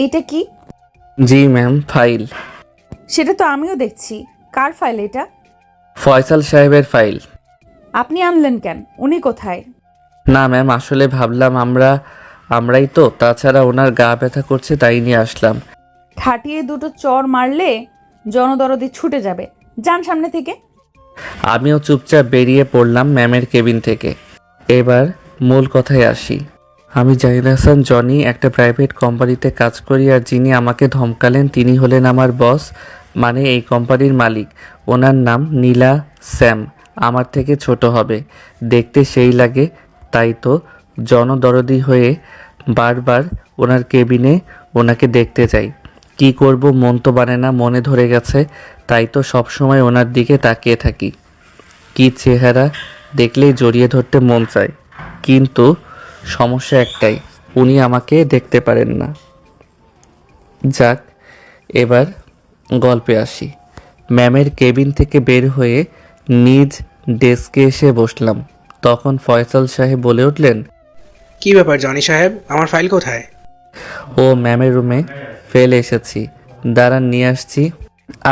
এইটা কি? জি ma'am, file. সেটা তো আমিও দেখছি। কার ফাইল এটা? ফয়সাল সাহেবের ফাইল। আপনি আনলেন কেন? উনি কোথায়? না ম্যাম, আসলে ভাবলাম আমরাই তো, তাছাড়া ওনার গা ব্যথা করছে তাই নিয়ে আসলাম। ঠাটিয়ে দুটো চর মারলে জনদরদি ছুটে যাবে। যান সামনে থেকে। আমিও চুপচাপ বেরিয়ে পড়লাম ম্যামের কেবিন থেকে। এবার মূল কথায় আসি। আমি জাহিদ হাসান জনি, একটা প্রাইভেট কোম্পানিতে কাজ করি, আর যিনি আমাকে ধমকালেন তিনি হলেন আমার বস, মানে এই কোম্পানির মালিক। ওনার নাম নীলা স্যাম। আমার থেকে ছোট হবে, দেখতে সেই লাগে, তাই তো জনদরদি হয়ে বারবার ওনার কেবিনে ওনাকে দেখতে যাই। কি করব, মন তো মানে না, মনে ধরে গেছে, তাই তো সবসময় ওনার দিকে তাকিয়ে থাকি। কি চেহারা, দেখলেই জড়িয়ে ধরতে মন চায়, কিন্তু সমস্যা একটাই, উনি আমাকে দেখতে পারেন না। যাক, এবার গল্পে আসি। ম্যামের কেবিন থেকে বের হয়ে নিজ ডেস্কে এসে বসলাম। তখন ফয়সাল সাহেব বলে উঠলেন, কি ব্যাপার জনি সাহেব, আমার ফাইল কোথায়? ও ম্যামের রুমে ফেলে এসেছি, দাঁড়ান নিয়ে আসছি।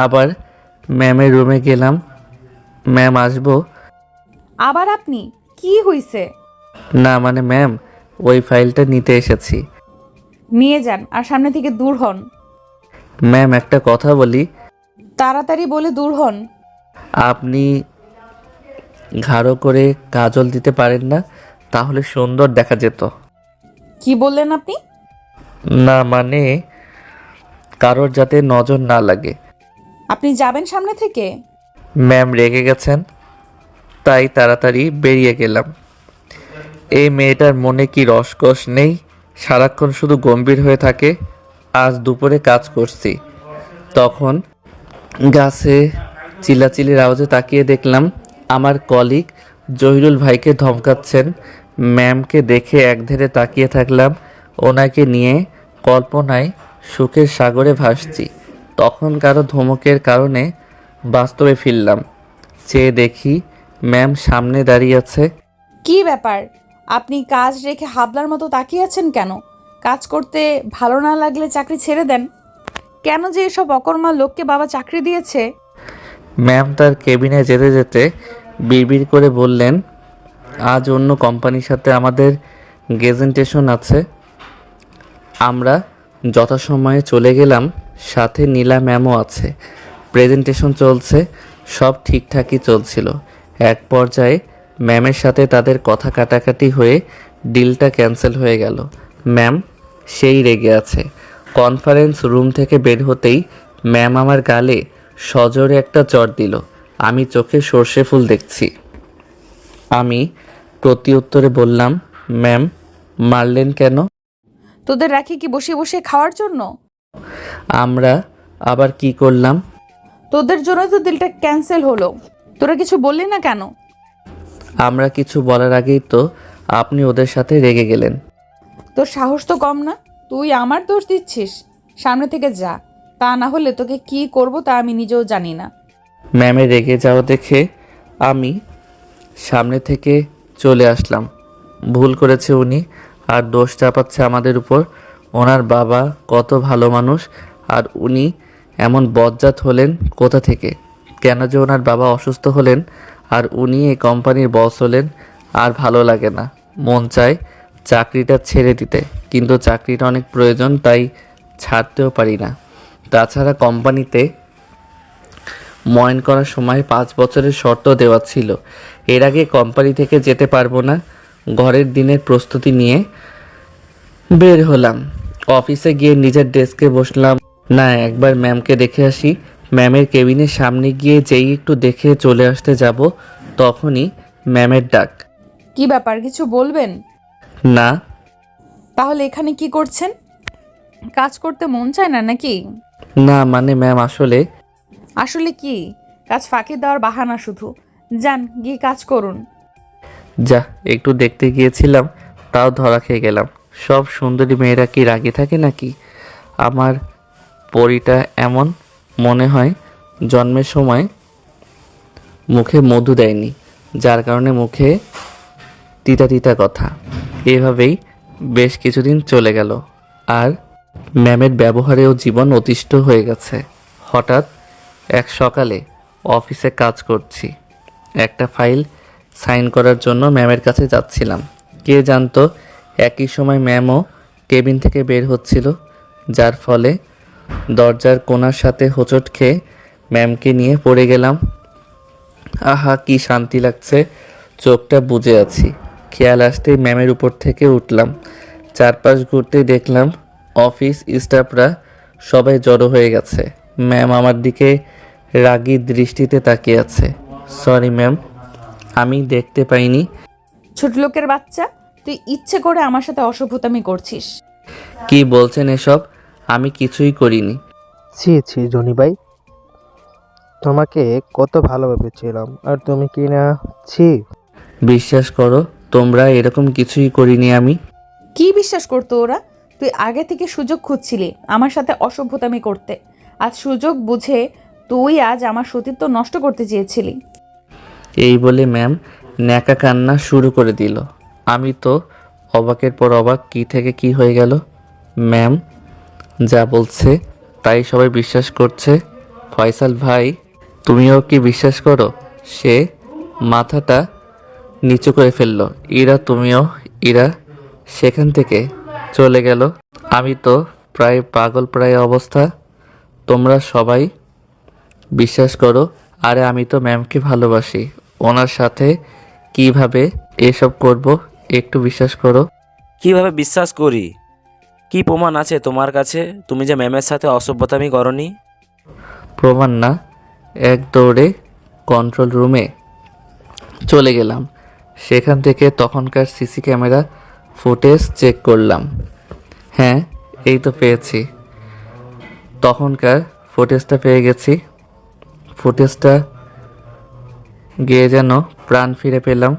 আবার ম্যামের রুমে গেলাম। ম্যাম আসবো? আবার আপনি? কি হইছে? না মানে ম্যাম, ওই ফাইলটা নিতে এসেছি। নিয়ে যান আর সামনে থেকে দূর হন। ম্যাম একটা কথা বলি। তাড়াতাড়ি বলে দূর হন। আপনি ঘাড়ো করে কাজল দিতে পারেন না? তাহলে সুন্দর দেখা যেত। কি বললেন আপনি? না মানে কারোর যাতে নজর না লাগে। আপনি যাবেন সামনে থেকে? ম্যাম রেগে গেছেন, তাই তাড়াতাড়ি বেরিয়ে গেলাম। এই মেয়েটার মনে কি রসকস নেই, সারাক্ষণ শুধু গম্ভীর হয়ে থাকে। আজ দুপুরে কাজ করছি, তখন গাছে চিল্লাচিল্লির আওয়াজে তাকিয়ে দেখলাম আমার কলিগ জহিরুল ভাইকে ধমকাচ্ছেন। ম্যামকে দেখে একধারে তাকিয়ে থাকলাম। ওনাকে নিয়ে কল্পনায় সুখের সাগরে ভাসছি। তখন কারো ধমকের কারণে বাস্তবে ফিরলাম। চেয়ে দেখি ম্যাম সামনে দাঁড়িয়ে আছে। কি ব্যাপার? আপনি কাজ রেখে হাবলার মতো তাকিয়ে আছেন কেন? কাজ করতে ভালো না লাগলে চাকরি ছেড়ে দেন। কেন যে এসব অকর্মা লোককে বাবা চাকরি দিয়েছে? ম্যাম তার কেবিনে যেতে যেতে বিড়বিড় করে বললেন, আজ অন্য কোম্পানির সাথে আমাদের প্রেজেন্টেশন আছে। আমরা যথাসময়ে চলে গেলাম, সাথে নীলা ম্যামও আছে। প্রেজেন্টেশন চলছে, সব ঠিকঠাকই চলছিল। এক পর্যায়ে ম্যামের সাথে তাদের কথা কাটাকাটি হয়ে ডিলটা ক্যান্সেল হয়ে গেল। ম্যাম সেই রেগে আছে। কনফারেন্স রুম থেকে বের হতেই ম্যাম আমার গালে সজোরে একটা চড় দিল। আমি চোখে সর্ষে ফুল দেখছি। আমি প্রতি উত্তরে বললাম, ম্যাম মারলেন কেন? তোদের রাখি কি বসে বসে খাওয়ার জন্য? আমরা আবার কি করলাম? তোদের জন্য তো দিলটা ক্যান্সেল হলো। তোরা কিছু বললি না কেন? আমরা কিছু বলার আগেই তো আপনি ওদের সাথে রেগে গেলেন। তোর সাহস তো কম না, তুই আমার দোষ দিচ্ছিস। সামনে থেকে যা, তা না হলে তোকে কি করব তা আমি নিজেও জানি না। ম্যামের রেগে যাওয়া দেখে আমি সামনে থেকে চলে আসলাম। ভুল করেছে উনি, আর দোষ চাপাচ্ছে আমাদের উপর। ওনার বাবা কত ভালো মানুষ, আর উনি এমন বজ্জাত হলেন কোথা থেকে? কেন যে ওনার বাবা অসুস্থ হলেন আর উনি এই কোম্পানির বস হলেন? আর ভালো লাগে না, মন চায় চাকরিটা ছেড়ে দিতে, কিন্তু চাকরিটা অনেক প্রয়োজন, তাই ছাড়তেও পারি না। তাছাড়া কোম্পানিতে ময়ন করার সময় 5 বছরের শর্ত দেওয়া ছিল। এর আগে কোম্পানি থেকে যেতে পারবো না। ঘরের দিনের প্রস্তুতি নিয়ে বের হলাম। অফিসে গিয়ে নিজের ডেস্কে বসলাম। না, একবার ম্যামকে দেখে আসি। ম্যামের কেবিনের সামনে গিয়ে যেই একটু দেখে চলে আসতে যাব, তখনই ম্যামের ডাক। কি ব্যাপার, কিছু বলবেন? না। তাহলে এখানে কি করছেন? কাজ করতে মন চায় না নাকি? না মানে ম্যাম আসলে। আসলে কি? কাজ ফাঁকি দেওয়ার বাহানা শুধু। যান গিয়ে কাজ করুন। যা, একটু দেখতে গিয়েছিলাম, তাও ধরা খেয়ে গেলাম। সব সুন্দরী মেয়েরা কি রাগে থাকে নাকি? আমার পরিটা এমন, মনে হয় জন্মের সময় মুখে মধু দেয়নি, যার কারণে মুখে তিতা তিতা কথা। এভাবেই বেশ কিছুদিন চলে গেল, আর ম্যামের ব্যবহারেও জীবন অতিষ্ঠ হয়ে গেছে। হঠাৎ এক সকালে অফিসে কাজ করছি, একটা ফাইল সাইন করার জন্য ম্যামের কাছে যাচ্ছিলাম। কে জানতো একই সময় ম্যামও কেবিন থেকে বের হচ্ছিল, যার ফলে দরজার কোণার সাথে হোঁচট খেয়ে ম্যামকে নিয়ে পড়ে গেলাম। আহা, কি শান্তি লাগছে, চোখটা বুজে আছি। খেয়াল আসতেই ম্যামের উপর থেকে উঠলাম। চারপাশ ঘুরতেই দেখলাম অফিস স্টাফরা সবাই জড়ো হয়ে গেছে। ম্যাম আমার দিকে রাগী দৃষ্টিতে তাকিয়ে আছে। সরি ম্যাম, আমি দেখতে পাইনি। ছোট লোকের বাচ্চা, তুই ইচ্ছে করে আমার সাথে অসভ্যতামি করছিস। কি বলছেন এসব? আমি কিছুই করিনি। ছি ছি জনি ভাই, তোমাকে কত ভালো ভেবেছিলাম, আর তুমি কি না ছি। বিশ্বাস করো, তোমরা এরকম কিছুই করিনি আমি। কি বিশ্বাস করতো ওরা? তুই আগে থেকে সুযোগ খুঁজছিলি আমার সাথে অসভ্যতামি করতে। আজ সুযোগ বুঝে তুই আজ আমার সতীত্ব নষ্ট করতে চেয়েছিলি। এই বলে ম্যাম ন্যাকা কান্না শুরু করে দিল। আমি তো অবাকের পর অবাক, কি থেকে কি হয়ে গেল। ম্যাম যা বলছে তাই সবাই বিশ্বাস করছে। ফয়সাল ভাই, তুমিও কি বিশ্বাস করো? সে মাথাটা নিচু করে ফেলল। ইরা, তুমিও? ইরা সেখান থেকে চলে গেল। আমি তো প্রায় পাগল প্রায় অবস্থা। তোমরা সবাই বিশ্বাস করো। আরে আমি তো ম্যামকে ভালোবাসি, ওনার সাথে কিভাবে এসব করব? একটু বিশ্বাস করো। কিভাবে বিশ্বাস করি? কি প্রমাণ আছে তোমার কাছে তুমি যে ম্যামের সাথে অসভ্যতামি করনি? প্রমাণ না, এক দৌড়ে কন্ট্রোল রুমে চলে গেলাম। সেখান থেকে তখনকার সিসি ক্যামেরা ফুটেজ চেক করলাম। হ্যাঁ, এই তো পেয়েছি। তখনকার ফুটেজটা পেয়ে গেছি। ফুটেজটা গিয়ে যেন প্রাণ ফিরে পেলাম।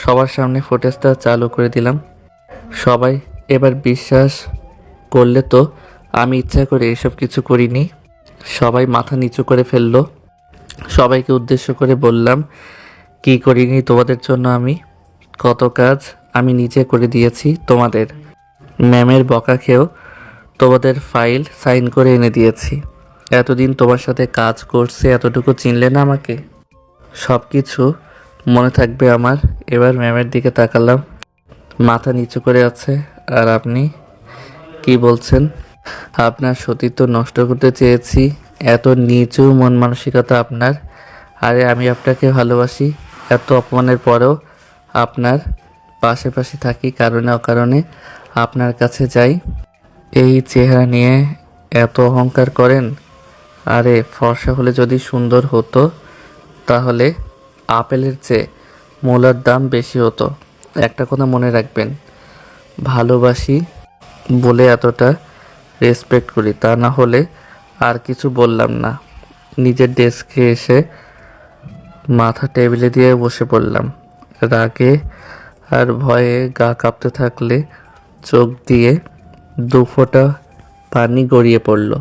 সবার সামনে ফুটেজটা চালু করে দিলাম। সবাই এবার বিশ্বাস করলে তো আমি ইচ্ছা করে এসব কিছু করিনি। সবাই মাথা নিচু করে ফেললো। সবাইকে উদ্দেশ্য করে বললাম, কি করিনি তোমাদের জন্য আমি? কত কাজ আমি নিজে করে দিয়েছি তোমাদের। ম্যামের বকা খেয়েও তোমাদের ফাইল সাইন করে এনে দিয়েছি। এতদিন তোমার সাথে কাজ করছে, এতটুকু চিনলে না আমাকে? সব কিছু মনে থাকবে আমার। এবার ম্যামের দিকে তাকালাম, মাথা নিচু করে আছে। আর আপনি কি বলছেন? আপনার সতীত্ব নষ্ট করতে চেয়েছি? এত নিচু মন মানসিকতা আপনার? আরে আমি আপনাকে ভালোবাসি। এত অপমানের পরেও আপনার পাশে থাকি, কারণে অকারণে আপনার কাছে যাই। এই চেহারা নিয়ে এত অহংকার করেন? আরে ফর্সা হলে যদি সুন্দর হতো তাহলে আপেলের চেয়ে মূলার দাম বেশি হতো। একটা কথা মনে রাখবেন, ভালোবাসি বলে এতটা রেসপেক্ট করি, তা না হলে আর কিছু বললাম না। নিজের ডেস্কে এসে মাথা টেবিলে দিয়ে বসে পড়লাম। রাগে আর ভয়ে গা কাঁপতে থাকলে চোখ দিয়ে দু ফোঁটা পানি গড়িয়ে পড়ল।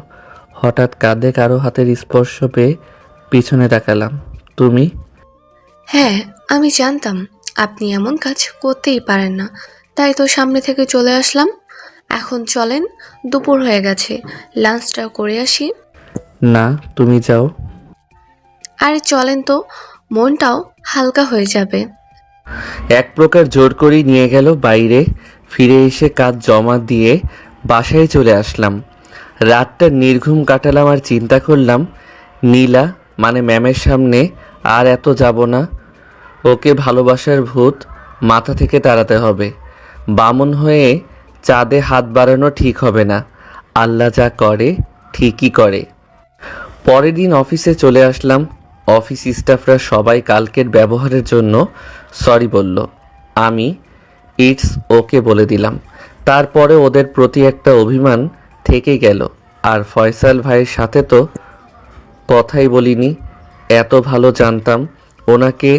হঠাৎ কাঁধে কারো হাতের স্পর্শ পেয়ে পিছনে তাকালাম। তুমি? হ্যাঁ, আমি জানতাম আপনি এমন কাজ করতেই পারেন না, তাই তো সামনে থেকে চলে আসলাম। এখন চলেন, দুপুর হয়ে গেছে, লাঞ্চটা করে আসি। না, তুমি যাও। আরে চলেন তো, মনটাও হালকা হয়ে যাবে। এক প্রকার জোর করেই নিয়ে গেল বাইরে। ফিরে এসে কাজ জমা দিয়ে বাসায় চলে আসলাম। রাতটা নির্ঘুম কাটালাম আর চিন্তা করলাম, নীলা মানে ম্যামের সামনে আর এত যাব না। ওকে ভালোবাসার ভূত মাথা থেকে তাড়াতে হবে। বামন হয়ে চাঁদে হাত বাড়ানো ঠিক হবে না। আল্লাহ যা করে ঠিকই করে। পরের দিন অফিসে চলে আসলাম। অফিস স্টাফরা সবাই কালকের ব্যবহারের জন্য সরি বলল। আমি ইটস ওকে বলে দিলাম। তারপরে ওদের প্রতি একটা অভিমান থেকে গেল। আর ফয়সাল ভাইয়ের সাথে তো কথাই বলিনি। এত ভালো জানতাম ওনাকে,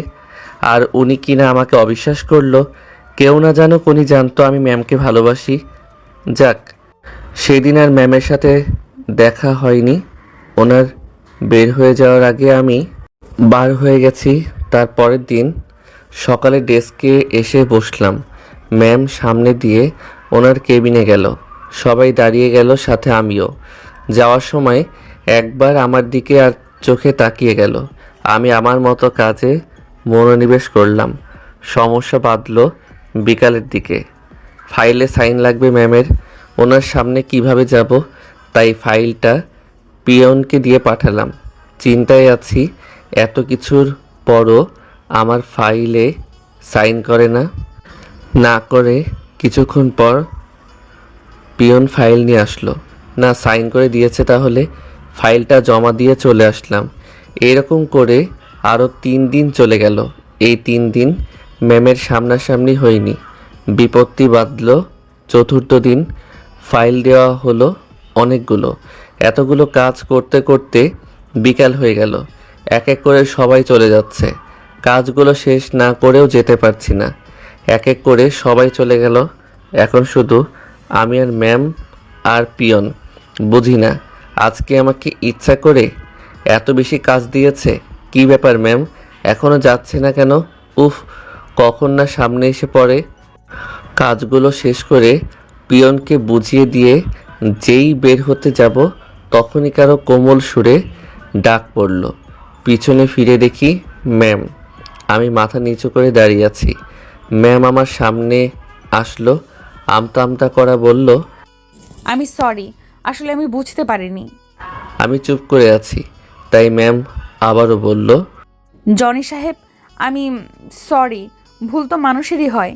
আর উনি কিনা আমাকে অবিশ্বাস করলো। কেউ না জানুক, উনি জানতো আমি ম্যামকে ভালোবাসি। যাক, সেদিন আর ম্যামের সাথে দেখা হয়নি। ওনার বের হয়ে যাওয়ার আগে আমি বার হয়ে গেছি। তার পরের দিন সকালে ডেস্কে এসে বসলাম। ম্যাম সামনে দিয়ে ওনার কেবিনে গেল। সবাই দাঁড়িয়ে গেল, সাথে আমিও। যাওয়ার সময় একবার আমার দিকে আর চোখে তাকিয়ে গেল। আমি আমার মতো কাজে মনোনিবেশ করলাম। সমস্যা বাঁধল বিকালের দিকে। ফাইলে সাইন লাগবে ম্যামের। ওনার সামনে কিভাবে যাব, তাই ফাইলটা পিয়নকে দিয়ে পাঠালাম। চিন্তায় আছি, এত কিছুর পরও আমার ফাইলে সাইন করে না। না করে কিছুক্ষণ পর পিয়ন ফাইল নিয়ে আসলো। না, সাইন করে দিয়েছে, তাহলে ফাইলটা জমা দিয়ে চলে আসলাম। এরকম করে আরও 3 দিন চলে গেল। এই 3 দিন ম্যামের সামনাসামনি হয়নি। বিপত্তি বাঁধল 4র্থ দিন। ফাইল দেওয়া হলো অনেকগুলো। এতগুলো কাজ করতে করতে বিকাল হয়ে গেল। এক এক করে সবাই চলে যাচ্ছে। কাজগুলো শেষ না করেও যেতে পারছি না। এক এক করে সবাই চলে গেল। এখন শুধু আমি আর ম্যাম আর পিয়ন। বুঝি না আজকে আমাকে ইচ্ছা করে এত বেশি কাজ দিয়েছে। কি ব্যাপার ম্যাম, এখনও যাচ্ছে না কেন? উফ, কখন না সামনে এসে পড়ে। কাজগুলো শেষ করে পিয়নকে বুঝিয়ে দিয়ে যেই বের হতে যাব, তখনই কারো কোমল সুরে ডাক পড়ল। পিছনে ফিরে দেখি ম্যাম। আমি মাথা নিচু করে দাঁড়িয়ে আছি। ম্যাম আমার সামনে আসলো, আমতা আমতা করা বলল, আমি সরি, আসলে আমি বুঝতে পারিনি। আমি চুপ করে আছি। তাই ম্যাম আবারও বলল, জনি সাহেব, আমি সরি, ভুল তো মানুষেরই হয়।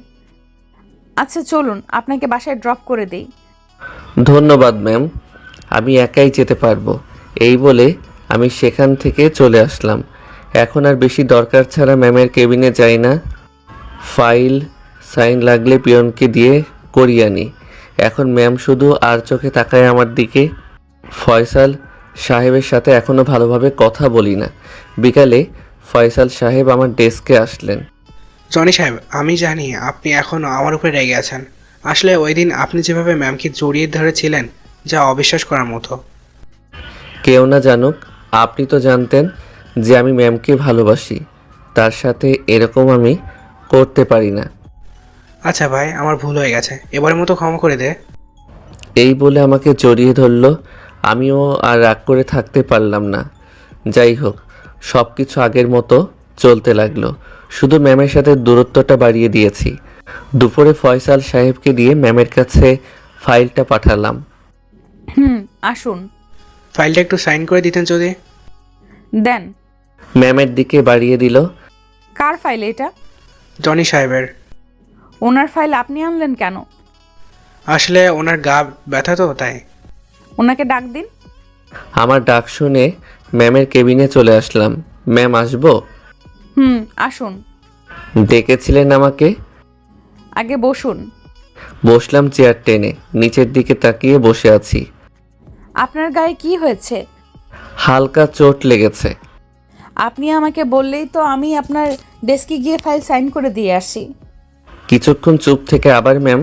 আচ্ছা চলুন, আপনাকে বাসায় ড্রপ করে দেই। ধন্যবাদ ম্যাম, আমি একাই যেতে পারবো। এই বলে আমি সেখান থেকে চলে আসলাম। এখন আর বেশি দরকার ছাড়া ম্যামের কেবিনে যাই না। ফাইল সাইন লাগলে পিয়নকে দিয়ে করিয়ে আনি। এখন ম্যাম শুধু আর চোখে তাকায় আমার দিকে। ফয়সাল সাহেবের সাথে এখনও ভালোভাবে কথা বলি না। বিকালে ফয়সাল সাহেব আমার ডেস্কে আসলেন। জনি সাহেব, আমি জানি আপনি এখনও আমার উপরে রেগে আছেন। আসলে ওই দিন আপনি যেভাবে ম্যামকে জড়িয়ে ধরেছিলেন, যা অবিশ্বাস করার মতো। কেউ না জানুক, আপনি তো জানতেন যে আমি ম্যামকে ভালোবাসি। তার সাথে এরকম আমি করতে পারি না। আচ্ছা ভাই, আমার ভুল হয়ে গেছে, এবারের মতো ক্ষমা করে দে। এই বলে আমাকে জড়িয়ে ধরল। আমিও আর রাগ করে থাকতে পারলাম না। যাই হোক, সব কিছু আগের মতো চলতে লাগলো। শুধু ম্যামের সাথে দূরত্বটা বাড়িয়ে দিয়েছি। দুপুরে ফয়সাল সাহেবকে দিয়ে ম্যামের কাছে ফাইলটা পাঠালাম। আসুন। ফাইলটা একটু সাইন করে দিতেন যদি। দেন। ম্যামের দিকে বাড়িয়ে দিল। কার ফাইল এটা? জনি সাহেবের। ওনার ফাইল আপনি আনলেন কেন? আসলে ওনার গা ব্যথা তো, তাই। ওনাকে ডাক দিন। আমার ডাক শুনে ম্যামের কেবিনে চলে আসলাম। ম্যাম আসবো? আসুন। ডেকেছিলেন আমাকে? আগে বসুন। বসলাম চেয়ার টেনে। নিচের দিকে তাকিয়ে বসে আছি। আপনার গায়ে কি হয়েছে? হালকা চোট লেগেছে। আপনি আমাকে বললেই তো আমি আপনার ডেস্কে গিয়ে ফাইল সাইন করে দিয়ে আসি। কিছুক্ষণ চুপ থেকে আবার ম্যাম,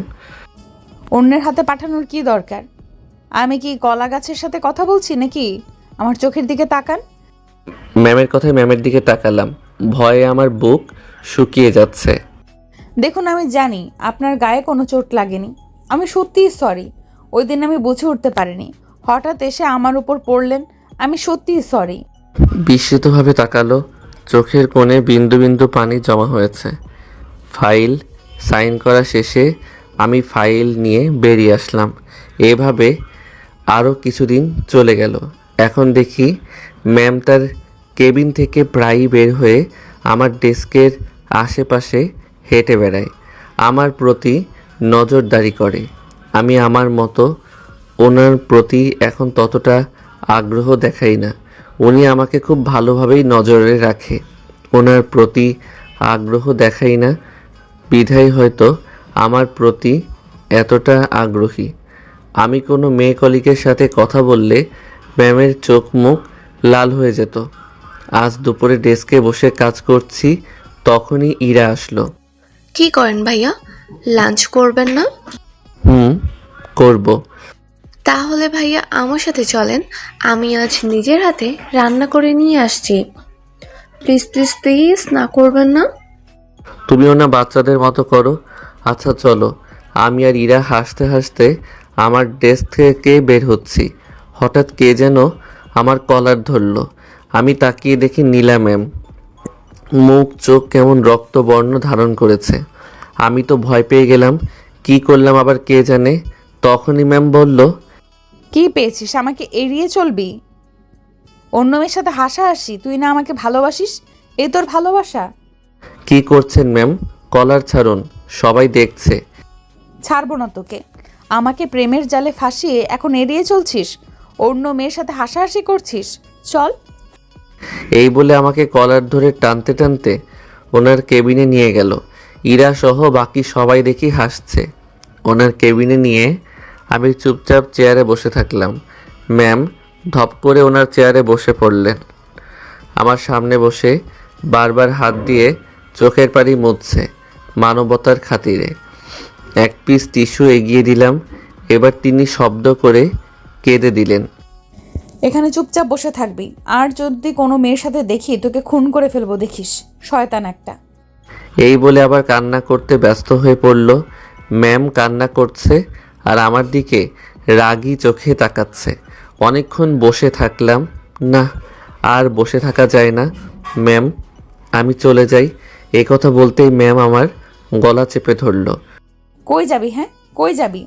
অন্যের হাতে পাঠানোর কি দরকার? আমি কি কলা গাছের সাথে কথা বলছি নাকি? আমার চোখের দিকে তাকান। ম্যামের কথায় ম্যামের দিকে তাকালাম। ভয়ে আমার বুক শুকিয়ে যাচ্ছে। দেখুন, আমি জানি আপনার গায়ে কোনো চোট লাগেনি। আমি সত্যিই সরি। ওই দিন আমি বুঝে উঠতে পারিনি, হঠাৎ এসে আমার উপর পড়লেন। আমি সত্যিই সরি। বিস্মিতভাবে তাকালো। চোখের কোণে বিন্দু বিন্দু পানি জমা হয়েছে। ফাইল সাইন করা শেষে আমি ফাইল নিয়ে বেরিয়ে আসলাম। এভাবে আরও কিছুদিন চলে গেল। এখন দেখি ম্যাম তার কেবিন থেকে প্রায়ই বের হয়ে আমার ডেস্কের আশেপাশে হেঁটে বেড়ায়, আমার প্রতি নজরদারি করে। আমি আমার মতো ওনার প্রতি এখন ততটা আগ্রহ দেখাই না। উনি আমাকে খুব ভালোভাবেই নজরে রাখে। ওনার প্রতি আগ্রহ দেখাই না বিধায় হয়তো আমার প্রতি এতটা আগ্রহী। আমি কোনো মেয়ে কলিগের সাথে কথা বললে ম্যামের চোখ মুখ লাল হয়ে যেত। আজ দুপুরে ডেস্কে বসে কাজ করছি, তখনই ইরা আসলো। কি করেন ভাইয়া? লাঞ্চ করবেন না? করব। তাহলে ভাইয়া আমার সাথে চলেন, আমি আজ নিজের হাতে রান্না করে নিয়ে আসছি। প্লিজ প্লিজ প্লিজ, না করবেন না? তুমিও না বাচ্চাদের মতো করো। আচ্ছা চলো। আমি আর ইরা হাসতে হাসতে আমার ডেস্ক থেকে বের হচ্ছি। হঠাৎ কে যেন আমার কলার ধরলো। আমি তাকিয়ে দেখি নীলা ম্যাম। মুখ চোখ কেমন রক্তবর্ণ ধারণ করেছে। আমি তো ভয় পেয়ে গেলাম, কি করলাম আবার কে জানে। তখনই ম্যাম বলল, কি পেয়েছিস? আমাকে এড়িয়ে চলবি? অন্য মেয়ের সাথে হাসাহাসি? তুই না আমাকে ভালোবাসিস? এ তোর ভালোবাসা? কি করছেন ম্যাম? কলার ছাড়ুন, সবাই দেখছে। ছাড়বো না তোকে। আমাকে প্রেমের জালে ফাঁসিয়ে এখন এড়িয়ে চলছিস? অন্য মেয়ের সাথে হাসাহাসি করছিস? চল। এই বলে আমাকে কলার ধরে টানতে টানতে ওনার কেবিনে নিয়ে গেল। ইরা সহ বাকি সবাই দেখি হাসছে। ওনার কেবিনে নিয়ে আমি চুপচাপ চেয়ারে বসে থাকলাম। ম্যাম ধপ করে ওনার চেয়ারে বসে পড়লেন। আমার সামনে বসে বারবার হাত দিয়ে চোখের পানি মুছছে মানবতার খাতিরে। এক পিস টিস্যু এগিয়ে দিলাম। এবার তিনি শব্দ করে কেঁদে দিলেন। এখানে চুপচাপ বসে থাকবি, আর যদি কোনো মেয়ের সাথে দেখি তোকে খুন করে ফেলবো, দেখিস। শয়তান একটা। এই বলে আবার কান্না করতে ব্যস্ত হয়ে পড়ল। ম্যাম কান্না করছে আর আমার দিকে রাগী চোখে তাকাচ্ছে। অনেকক্ষণ বসে থাকলাম। না, আর বসে থাকা যায় না। ম্যাম আমি চলে যাই। এই কথা বলতেই ম্যাম আমার গলা চেপে ধরল। কই যাবি? হ্যাঁ, কই যাবি?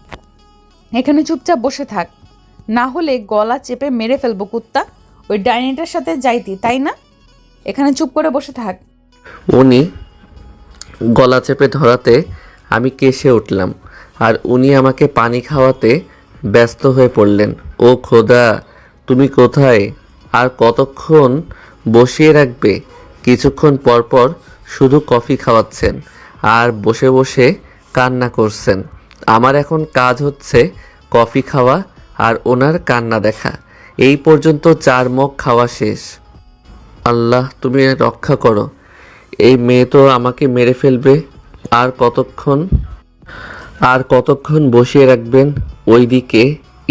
এখানে চুপচাপ বসে থাক, না হলে গলা চেপে মেরে ফেলবো কুত্তা। ওই ডাইনিটার সাথে যাইতি, তাই না? এখানে চুপ করে বসে থাক। উনি গলা চেপে ধরাতে আমি কেসে উঠলাম আর উনি আমাকে পানি খাওয়াতে ব্যস্ত হয়ে পড়লেন। ও খোদা, তুমি কোথায়? আর কতক্ষণ বসিয়ে রাখবে? কিছুক্ষণ পর পর শুধু কফি খাওয়াচ্ছেন আর বসে বসে কান্না করছেন। আমার এখন কাজ হচ্ছে কফি খাওয়া আর ওনার কান্না দেখা। এই পর্যন্ত 4 মগ খাওয়া শেষ। আল্লাহ তুমি রক্ষা করো, এই মেয়ে তো আমাকে মেরে ফেলবে। আর কতক্ষণ বসিয়ে রাখবেন? ওইদিকে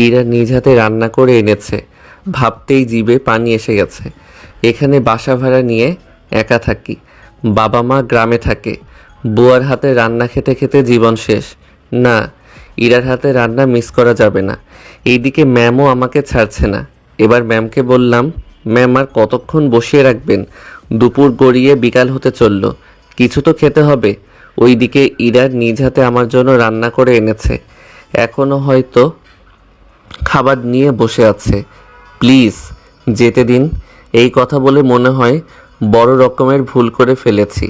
ইরা নিজ হাতে রান্না করে এনেছে। ভাবতেই জিভে পানি এসে গেছে। এখানে বাসা ভাড়া নিয়ে একা থাকি। বাবা মা গ্রামে থাকে। বুয়ার হাতে রান্না খেতে খেতে জীবন শেষ। না, ইরার হাতে রান্না মিস করা যাবে না। এইদিকে ম্যামও আমাকে ছাড়ছে না। এবার ম্যামকে বললাম, ম্যাম আর কতক্ষণ বসিয়ে রাখবেন? দুপুর গড়িয়ে বিকাল হতে চলল, কিছু তো খেতে হবে। ওইদিকে ইরার নিজ হাতে আমার জন্য রান্না করে এনেছে, এখনও হয়তো খাবার নিয়ে বসে আছে। প্লিজ যেতে দিন। এই কথা বলে মনে হয় বড় রকমের ভুল করে ফেলেছি।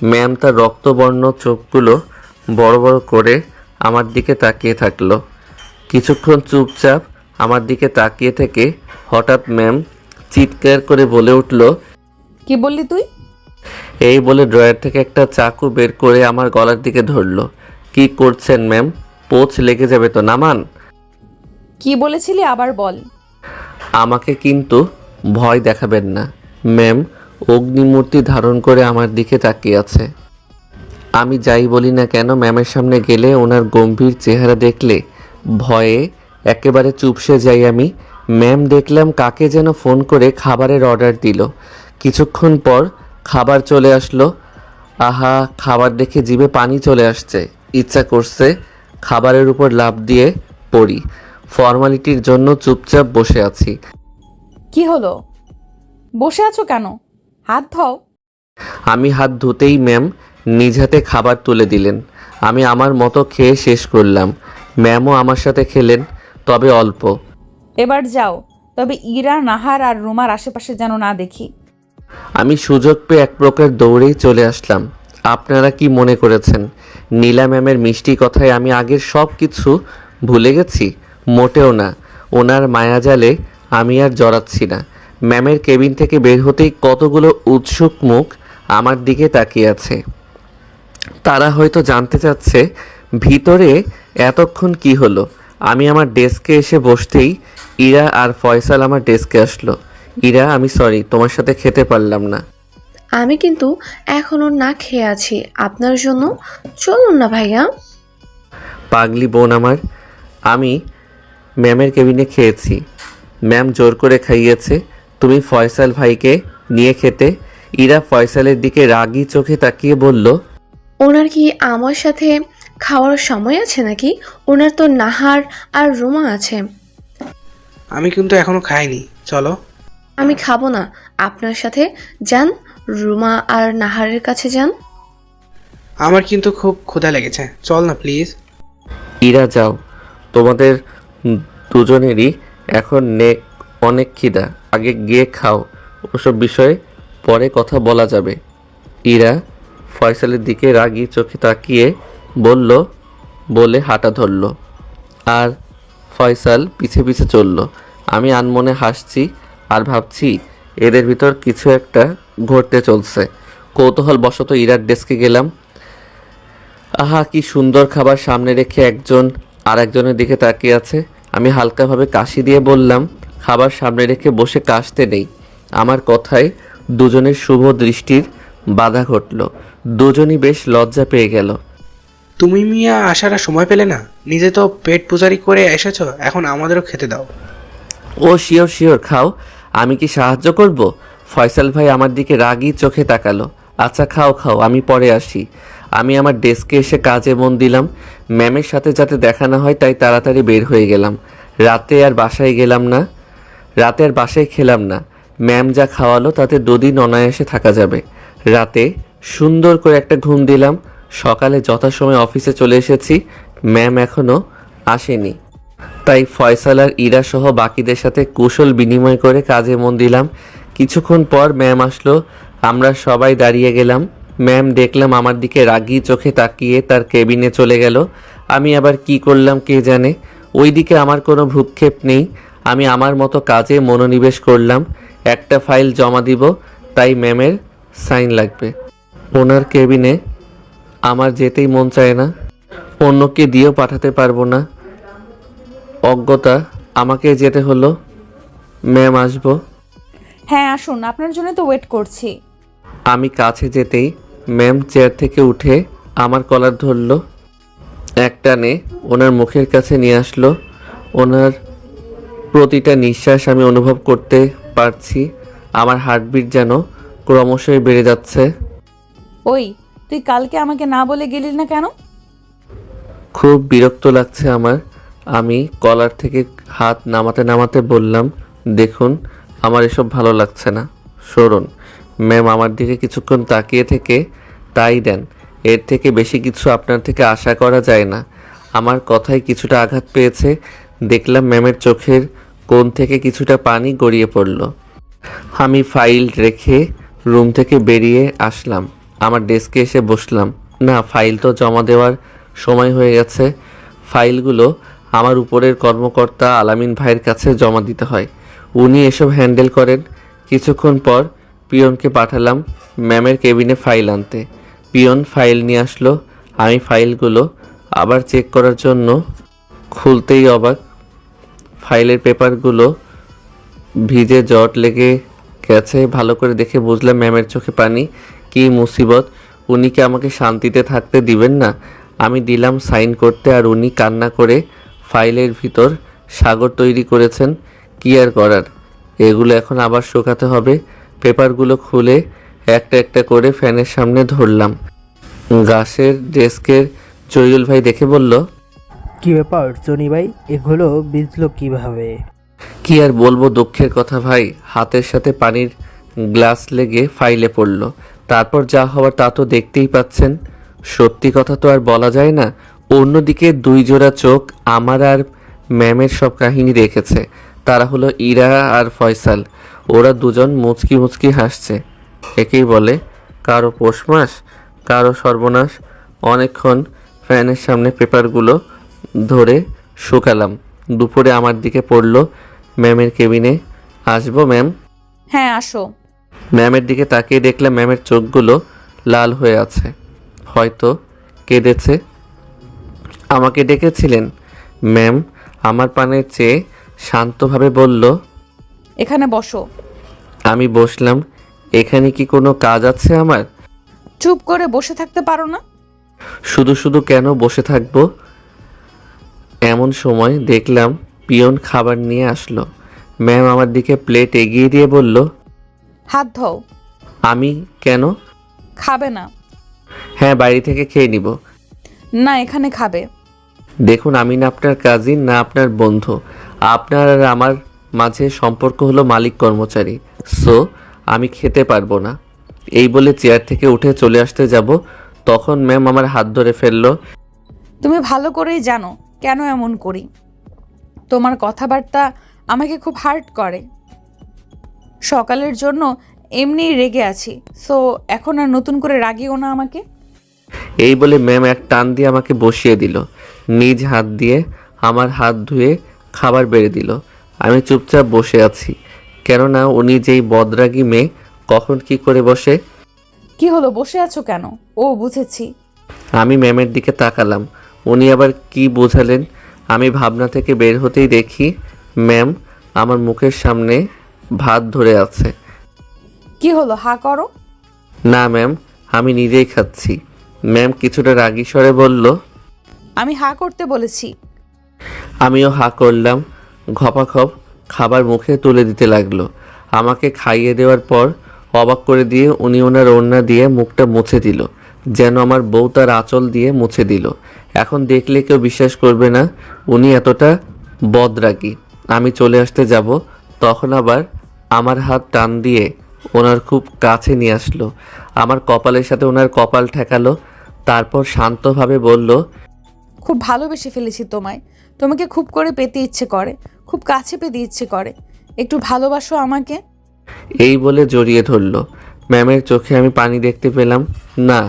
ম্যাম তার রক্তবর্ণ চোখগুলো বড় বড় করে আমার দিকে তাকিয়ে থাকলো। কিছুক্ষণ চুপচাপ আমার দিকে তাকিয়ে থেকে হঠাৎ ম্যাম চিৎকার করে বলে উঠল, কি বললি তুই? এই বলে ড্রয়ার থেকে একটা চাকু বের করে আমার গলার দিকে ধরলো। কি করছেন ম্যাম? পোঁচ লেগে যাবে তো, নামান। কি বলেছিলি আবার বল। আমাকে কিন্তু ভয় দেখাবেন না। ম্যাম অগ্নিমূর্তি ধারণ করে আমার দিকে তাকিয়ে আছে। আমি যাই বলি না কেন, ম্যামের সামনে গেলে ওনার গম্ভীর চেহারা দেখলে ভয়ে একেবারে চুপসে যাই আমি। ম্যাম দেখলাম কাকে যেন ফোন করে খাবারের অর্ডার দিল। কিছুক্ষণ পর খাবার চলে আসলো। আহা, খাবার দেখে জিভে পানি চলে আসছে। ইচ্ছা করছে খাবারের উপর লাফ দিয়ে পড়ি। ফর্মালিটির জন্য চুপচাপ বসে আছি। কি হলো? বসে আছো কেন? হাত ধোও। আমি হাত ধুতেই ম্যাম নিজ হাতে খাবার তুলে দিলেন। আমি আমার মতো খেয়ে শেষ করলাম। ম্যামও আমার সাথে খেলেন, তবে অল্প। এবার যাও, তবে ইরা, নাহার আর রুমার আশেপাশে যেন না দেখি। আমি সুযোগ পেয়ে এক প্রকার দৌড়েই চলে আসলাম। আপনারা কি মনে করেছেন নীলা ম্যামের মিষ্টি কথায় আমি আগের সব কিছু ভুলে গেছি? মোটেও না। ওনার মায়াজালে আমি আর জড়াচ্ছি না। ম্যামের কেবিন থেকে বের হতেই কতগুলো উৎসুক মুখ আমার দিকে তাকিয়ে আছে। তারা হয়তো জানতে চাচ্ছে ভিতরে এতক্ষণ কি হলো। আমি আমার ডেস্কে এসে বসতেই ইরা আর ফয়সাল আমার ডেস্কে আসলো। ইরা, আমি সরি, তোমার সাথে খেতে পারলাম না। আমি কিন্তু এখনো না খেয়ে আছি আপনার জন্য। চলুন না ভাইয়া। পাগলি বোন আমার, আমি ম্যামের কেবিনে খেয়েছি। ম্যাম জোর করে খাইয়েছে। তুমি ফয়সাল ভাইকে নিয়ে খেতে। ইরা ফয়সালের দিকে রাগী চোখে তাকিয়ে বলল, ওনার কি আমার সাথে খাওয়ার সময় আছে নাকি? ওনার তো নাহার আর রুমা আছে। আমি কিন্তু এখনো খাইনি, চলো। আমি খাবো না, আপনার সাথে যান, রুমা আর নাহারের কাছে যান। আমার কিন্তু খুব ক্ষুধা লেগেছে, চল না প্লিজ। ইরা যাও, তোমাদের দুজনেরই এখন অনেক খিদা, আগে গিয়ে খাও, ওসব বিষয়ে পরে কথা বলা যাবে। ইরা ফয়সালের দিকে রাগী চোখে তাকিয়ে বলল, বলে হাঁটা ধরল আর ফয়সাল পিছে পিছে চলল। আমি আনমনে হাসছি আর ভাবছি এদের ভিতর কিছু একটা ঘটতে চলছে। কৌতূহল বশত ইরার ডেস্কে গেলাম। আহা, কি সুন্দর খাবার সামনে রেখে একজন আর একজনের দিকে তাকিয়ে আছে। আমি হালকাভাবে কাশি দিয়ে বললাম, খাবার সামনে রেখে বসে কাশতে নেই। আমার কথায় দুজনের শুভ দৃষ্টির বাধা ঘটল। দুজনই বেশ লজ্জা পেয়ে গেল। তুমি মিয়া আসার আর সময় পেলে না? নিজে তো পেট পূজারি করে এসেছো, এখন আমাদেরও খেতে দাও। ও শিওর শিওর, খাও, আমি কি সাহায্য করব? ফয়সাল ভাই আমার দিকে রাগী চোখে তাকালো। আচ্ছা খাও খাও, আমি পরে আসি। আমি আমার ডেস্কে এসে কাজে মন দিলাম। ম্যামের সাথে যাতে দেখা না হয় তাই তাড়াতাড়ি বের হয়ে গেলাম। রাতে আর বাসায় খেলাম না। ম্যাম যা খাওয়ালো তাতে দুদিন অনায়াসে থাকা যাবে। রাতে সুন্দর করে একটা ঘুম দিলাম। সকালে যথাসময়ে অফিসে চলে এসেছি। ম্যাম এখনও আসেনি, তাই ফয়সাল আর ইরা সহ বাকিদের সাথে কুশল বিনিময় করে কাজে মন দিলাম। কিছুক্ষণ পর ম্যাম আসলো। আমরা সবাই দাঁড়িয়ে গেলাম। ম্যাম দেখলাম আমার দিকে রাগী চোখে তাকিয়ে তার কেবিনে চলে গেল। আমি আবার কি করলাম কে জানে। ওইদিকে আমার কোনো ভ্রুক্ষেপ নেই। আমি আমার মতো কাজে মনোনিবেশ করলাম। একটা ফাইল জমা দিব, তাই ম্যামের সাইন লাগবে। ওনার কেবিনে আমার যেতেই মন চায় না, অন্যকে দিয়েও পাঠাতে পারবো না। অজ্ঞতা, আমাকে যেতে হলো। ম্যাম আসবো। হ্যাঁ আসুন, আপনার জন্য তো ওয়েট করছি। আমি কাছে যেতেই ম্যাম চেয়ার থেকে উঠে আমার কলার ধরল, একটানে ওনার মুখের কাছে নিয়ে আসলো। ওনার প্রতিটা নিঃশ্বাস আমি অনুভব করতে পারছি। আমার হার্টবিট যেন ক্রমশই বেড়ে যাচ্ছে। ওই, তুই কালকে আমাকে না বলে গেলি না কেন? খুব বিরক্ত লাগছে আমার। আমি কলার থেকে হাত নামাতে নামাতে বললাম, দেখুন আমার এসব ভালো লাগছে না, সরুন। ম্যাম আমার দিকে কিছুক্ষণ তাকিয়ে থেকে তাই দেন, এর থেকে বেশি কিছু আপনার থেকে আশা করা যায় না। আমার কথায় কিছুটা আঘাত পেয়েছে। দেখলাম ম্যামের চোখের কোণ থেকে কিছুটা পানি গড়িয়ে পড়ল। আমি ফাইল রেখে রুম থেকে বেরিয়ে আসলাম। আমার ডেস্কে এসে বসলাম। না, ফাইল তো জমা দেওয়ার সময় হয়ে গেছে। ফাইলগুলো আমার উপরের কর্মকর্তা আলামিন ভাইয়ের কাছে জমা দিতে হয়, উনি এসব হ্যান্ডেল করেন। কিছুক্ষণ পর পিয়নকে পাঠালাম ম্যামের কেবিনে ফাইল আনতে। পিয়ন ফাইল নিয়ে আসলো। আমি ফাইলগুলো আবার চেক করার জন্য খুলতেই অবাক, ফাইলের পেপারগুলো ভিজে জট লেগে গেছে। ভালো করে দেখে বুঝলাম ম্যামের চোখে পানি। কি মুসিবত, উনি কি আমাকে শান্তিতে থাকতে দিবেন না? আমি দিলাম সাইন করতে আর উনি কান্না করে ফাইলের ভিতর সাগর তৈরি করেছেন। কি আর করার, এগুলো এখন আবার শুকাতে হবে। পেপারগুলো খুলে একটা একটা করে ফ্যানের সামনে ধরলাম। গাছের ডেস্কের জয়ুল ভাই দেখে বলল, কি ব্যাপার জনি ভাই, এগুলো ভিজলো কিভাবে? কি আর বলবো, দুঃখের কথা ভাই, হাতের সাথে পানির গ্লাস লেগে ফাইলে পড়ল। তারপর যা হওয়ার তা তো দেখতেই পাচ্ছেন। সত্যি কথা তো আর বলা যায় না। অন্যদিকে দুই জোড়া চোখ আমার আর ম্যামের সব কাহিনী দেখেছে। তারা হলো ইরা আর ফয়সাল। ওরা দুজন মুচকি মুচকি হাসছে। একেই বলে কারো পৌষ মাস, কারো সর্বনাশ। অনেকক্ষণ ফ্যানের সামনে পেপারগুলো ধরে শুকালাম। দুপুরে আমার দিকে পড়ল ম্যামের কেবিনে। আসবো ম্যাম? হ্যাঁ আসো। ম্যামের দিকে তাকিয়ে দেখলাম ম্যামের চোখগুলো লাল হয়ে আছে, হয়তো কেঁদেছে। আমাকে ডেকেছিলেন? ম্যাম আমার পানে চেয়ে শান্তভাবে বলল, এখানে বসো। আমি বসলাম। এখানে কি কোনো কাজ আছে আমার? চুপ করে বসে থাকতে পারো না? শুধু শুধু কেন বসে থাকবো? এমন সময় দেখলাম পিয়ন খাবার নিয়ে আসলো। ম্যাম আমার দিকে প্লেট এগিয়ে দিয়ে বলল, হাত ধোও। আমি কেন? খাবে না? হ্যাঁ, বাইরে থেকে খেয়ে নিব। না, এখানে খাবে। দেখুন, আমি না আপনার কাজিন না আপনার বন্ধু। আপনার আর আমার মাঝে সম্পর্ক হলো মালিক কর্মচারী। সো আমি খেতে পারবো না। এই বলে চেয়ার থেকে উঠে চলে আসতে যাব, তখন ম্যাম আমার হাত ধরে ফেললো। তুমি ভালো করেই জানো কেন এমন করি। তোমার কথাবার্তা আমাকে খুব হার্ট করে। সকালের জন্য এমনিই রেগে আছি, সো এখন আর নতুন করে রাগিও না আমাকে। এই বলে ম্যাম এক টান দিয়ে আমাকে বসিয়ে দিল। নিজ হাত দিয়ে আমার হাত ধুয়ে খাবার বেড়ে দিল। আমি চুপচাপ বসে আছি, কেননা উনি যেই বদরাগী মেয়ে কখন কি করে বসে। কি হলো, বসে আছো কেন? ও, বুঝেছি। আমি ম্যামের দিকে তাকালাম, উনি আবার কি বোঝালেন। আমি ভাবনা থেকে বের হতেই দেখি ম্যাম আমার মুখের সামনে ভাত ধরে আছে। কি হলো, হা করো। না ম্যাম, আমি নিজেই খাচ্ছি। ম্যাম কিছুটা রাগী স্বরে বলল। আমি হা করতে বলেছি। আমিও হা করলাম। ঘপাঘপ খাবার মুখে তুলে দিতে লাগলো। আমাকে খাইয়ে দেওয়ার পর অবাক করে দিয়ে উনি ওনার ওড়না দিয়ে মুখটা মুছে দিল, যেন আমার বউ তার আঁচল দিয়ে মুছে দিল। এখন দেখলে কেউ বিশ্বাস করবে না উনি এতটা বদরাগী। আমি চলে আসতে যাব, তখন আবার আমার হাত টান দিয়ে ওনার খুব কাছে নিয়ে আসলো। আমার কপালের সাথে ওনার কপাল ঠেকালো, তারপর শান্তভাবে বলল। খুব ভালোবেসে ফেলেছি তোমায়। তোমাকে খুব করে পেতে ইচ্ছে করে, খুব কাছে পেতে ইচ্ছে করে। একটু ভালোবাসো আমাকে। এই বলে জড়িয়ে ধরল। ম্যামের চোখে আমি পানি দেখতে পেলাম না।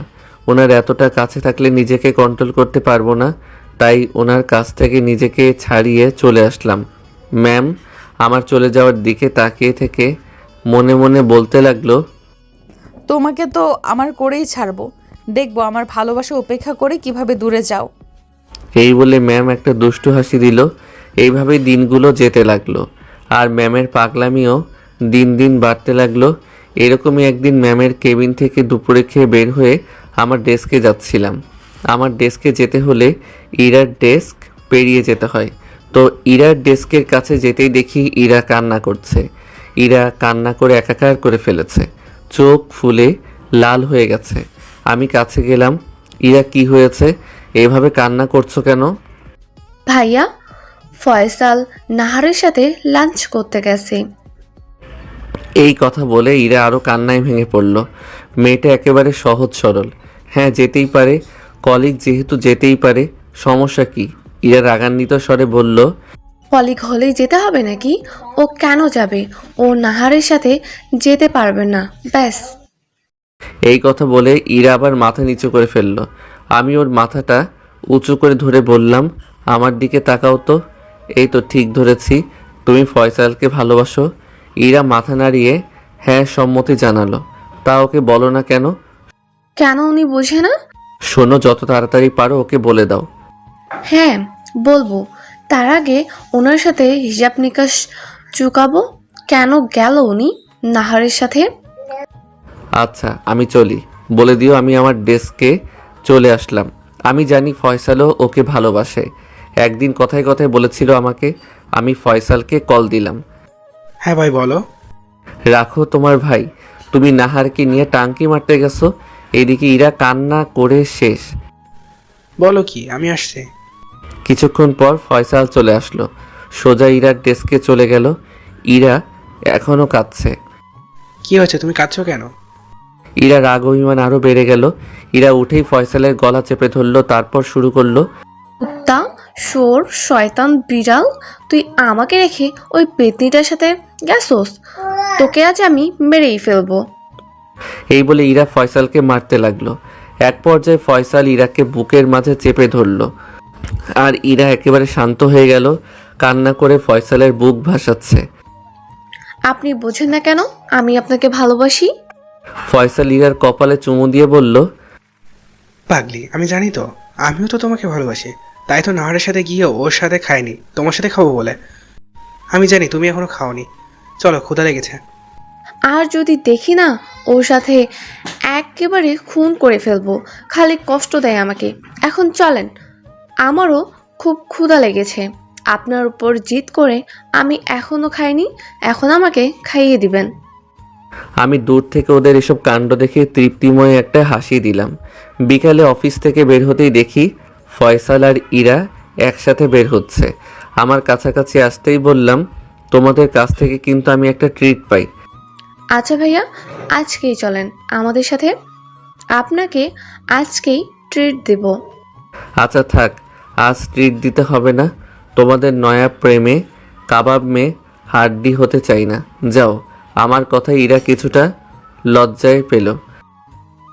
ওনার এতটা কাছে থাকলে নিজেকে কন্ট্রোল করতে পারবো না, তাই ওনার কাছ থেকে নিজেকে ছাড়িয়ে চলে আসলাম। ম্যাম আমার চলে যাওয়ার দিকে তাকিয়ে থেকে মনে মনে বলতে লাগলো। তোমাকে তো আমার করেই ছাড়বো, দেখবো আমার ভালোবাসা উপেক্ষা করে কিভাবে দূরে যাও। এই বলে ম্যাম একটা দুষ্টু হাসি দিল। এইভাবেই দিনগুলো যেতে লাগলো, আর ম্যামের পাগলামিও দিন দিন বাড়তে লাগলো। এরকমই একদিন ম্যামের কেবিন থেকে দুপুরে খেয়ে বের হয়ে আমার ডেস্কে যাচ্ছিলাম। আমার ডেস্কে যেতে হলে ইরার ডেস্ক পেরিয়ে যেতে হয়। তো ইরার ডেস্কের কাছে যেতেই দেখি ইরা কান্না করছে। ইরা কান্না করে একাকার করে ফেলেছে, চোখ ফুলে লাল হয়ে গেছে। আমি কাছে গেলাম। ইরা, কি হয়েছে? এভাবে কান্না করছো কেন? ভাইয়া, ফয়সাল নাহারের সাথে লাঞ্চ করতে গেছে। এই কথা বলে ইরা আরও কান্নায় ভেঙে পড়ল। মেয়েটা একেবারে সহজ সরল। হ্যাঁ, যেতেই পারে, কলিগ যেহেতু যেতেই পারে, সমস্যা কি? ইরা রাগান্বিত স্বরে বলল। কলিগ হলেই যেতে হবে নাকি? ও কেন যাবে? ও নাহারের সাথে যেতে পারবে না, ব্যাস। এই কথা বলে ইরা আবার মাথা নিচু করে ফেলল। আমি ওর মাথাটা উঁচু করে ধরে বললাম, আমার দিকে তাকাও তো। এই তো ঠিক ধরেছি, তুমি ফয়সালকে ভালোবাসো। ইরা মাথা নাড়িয়ে হ্যাঁ সম্মতি জানালো। তা ওকে বলো না কেন? কেন উনি বোঝে না? শোনো, যত তাড়াতাড়ি পারো ওকে বলে দাও। হ্যাঁ, বলবো। তার আগে ওনার সাথে হিসাব নিকাশ চুকাবো। কেন গেল উনি নাহারের সাথে? আচ্ছা, আমি চলি। বলে দিও আমি আমার ডেস্কে চলে আসলাম। আমি জানি ফয়সালও ওকে ভালোবাসে। একদিন কথায় কথায় বলেছিল আমাকে। আমি ফয়সালকে কল দিলাম। হ্যাঁ ভাই, বলো। রাখো তোমার ভাই, তুমি নাহারকে নিয়ে টাঙ্কি মারতে গেছো। এদিকে ইরা কান্না করে শেষ। বলো কি, আমি আসছি। কিছুক্ষণ পর ফয়সাল চলে আসলো, সোজা ইরার ডেস্কে চলে গেল। ইরা এখনও কাঁদছে। কি হয়েছে, তুমি কাঁদছো কেন? ইরা রাগ অভিমান আরও বেড়ে গেল। ইরা উঠেই ফয়সালের গলা চেপে ধরলো, তারপর শুরু করলো। কুত্তা, শোর, শয়তান, বিড়াল, তুই আমাকে রেখে ওই পেতনিটার সাথে গেছোস? তোকে আজ আমি মেরেই ফেলবো। এই বলে ইরা ফয়সালকে মারতে লাগলো। এক পর্যায়ে ফয়সাল ইরাকে বুকের মাঝে চেপে ধরলো, আর ইরা একেবারে শান্ত হয়ে গেল, কান্না করে ফয়সালের বুক ভাসাচ্ছে। আপনি বোঝেন না কেন আমি আপনাকে ভালোবাসি? ফয়সাল ইরার কপালে চুমু দিয়ে বলল। পাগলি, আমি জানি তো, আমিও তো তোমাকে ভালোবাসি। তাই তো নাহারের সাথে গিয়ে ওর সাথে খাইনি, তোমার সাথে খাবো বলে। আমি জানি তুমি এখনো খাওনি। চলো, ক্ষুধা লেগেছে। আর যদি দেখি না ওর সাথে, একেবারে খুন করে ফেলবো। খালি কষ্ট দেয় আমাকে। এখন চলেন, আমারও খুব ক্ষুধা লেগেছে। আপনার উপর জিদ করে আমি এখনো খাইনি, এখন আমাকে খাইয়ে দিবেন। আমি দূর থেকে ওদের এসব কাণ্ড দেখে তৃপ্তিময় একটা হাসি দিলাম। বিকালে অফিস থেকে বের হতেই দেখি ফয়সাল আর ইরা একসাথে বের হচ্ছে। আমার কাছাকাছি আসতেই বললাম, তোমাদের কাছ থেকে কিন্তু আমি একটা ট্রিট পাই। আচ্ছা ভাইয়া, আজকেই চলেন আমাদের সাথে, আপনাকে আজকেই ট্রিট দেব। আচ্ছা থাক, আজ ট্রিট দিতে হবে না। তোমাদের নয়া প্রেমে কাবাব মেয়ে হাড্ডি হতে চাই না। যাও। আমার কথায় ইরা কিছুটা লজ্জায় পেল।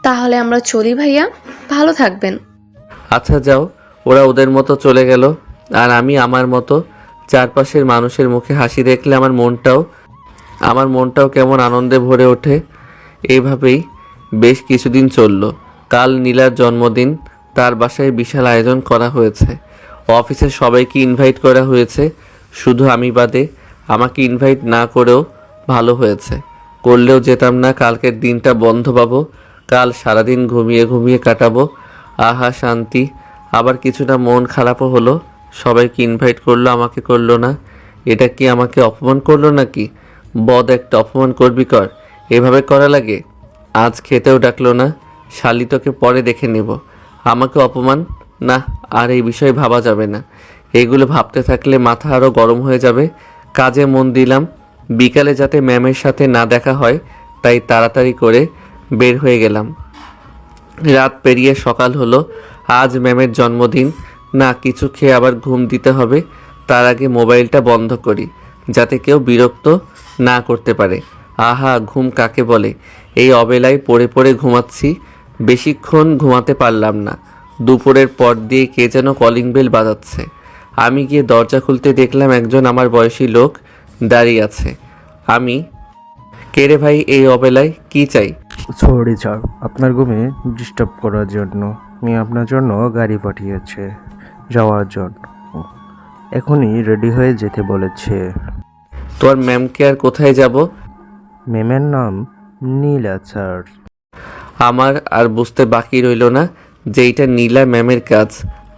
তাহলে আমরা চলি ভাইয়া, ভালো থাকবেন। আচ্ছা যাও। ওরা ওদের মতো চলে গেল আর আমি আমার মতো। চারপাশের মানুষের মুখে হাসি দেখলে আমার মনটাও কেমন আনন্দে ভরে ওঠে। এইভাবেই বেশ কিছুদিন চলল। কাল নীলার জন্মদিন। তার বাসায় বিশাল আয়োজন করা হয়েছে। অফিসের সবাইকে ইনভাইট করা হয়েছে, শুধু আমি বাদে। আমাকে ইনভাইট না করেও ভালো হয়েছে, করলেও যেতাম না। কালকের দিনটা বন্ধ পাবো। কাল সারাদিন ঘুমিয়ে ঘুমিয়ে কাটাবো। আহা শান্তি। আবার কিছুটা মন খারাপও হলো। সবাইকে ইনভাইট করলো, আমাকে করলো না। এটা কি আমাকে অপমান করলো নাকি? বদ একটা অপমান করবি কর, এভাবে করা লাগে? আজ খেতেও ডাকলো না। শালি তোকে পরে দেখে নেব। আমাকে অপমান? না, আর এই বিষয়ে ভাবা যাবে না। এগুলো ভাবতে থাকলে মাথা আরও গরম হয়ে যাবে। কাজে মন দিলাম। বিকালে যাতে ম্যামের সাথে না দেখা হয় তাই তাড়াতাড়ি করে বের হয়ে গেলাম। রাত পেরিয়ে সকাল হলো। আজ ম্যামের জন্মদিন। না, কিছু খেয়ে আবার ঘুম দিতে হবে। তার আগে মোবাইলটা বন্ধ করি, যাতে কেউ বিরক্ত না করতে পারে। আহা, ঘুম কাকে বলে! এই অবেলায় পড়ে পড়ে ঘুমাচ্ছি। বেশিক্ষণ ঘুমাতে পারলাম না। দুপুরের পর দিয়ে কে যেন কলিং বেল বাজাচ্ছে। আমি গিয়ে দরজা খুলতে দেখলাম একজন আমার বয়সী লোক দাঁড়িয়ে আছে। আমি, কে রে ভাই এই অবেলায়, কি চাই? সরি স্যার, আপনার ঘুমে ডিস্টার্ব করার জন্য। আমি আপনার জন্য গাড়ি পাঠিয়েছে যাওয়ার জন্য। এখনই রেডি হয়ে যেতে বলেছে। তোর ম্যামকে আর কোথায় যাব? ম্যামের নাম নীলা স্যার। আমার আর বুঝতে বাকি রইল না যে এইটা নীলা ম্যামের কাজ।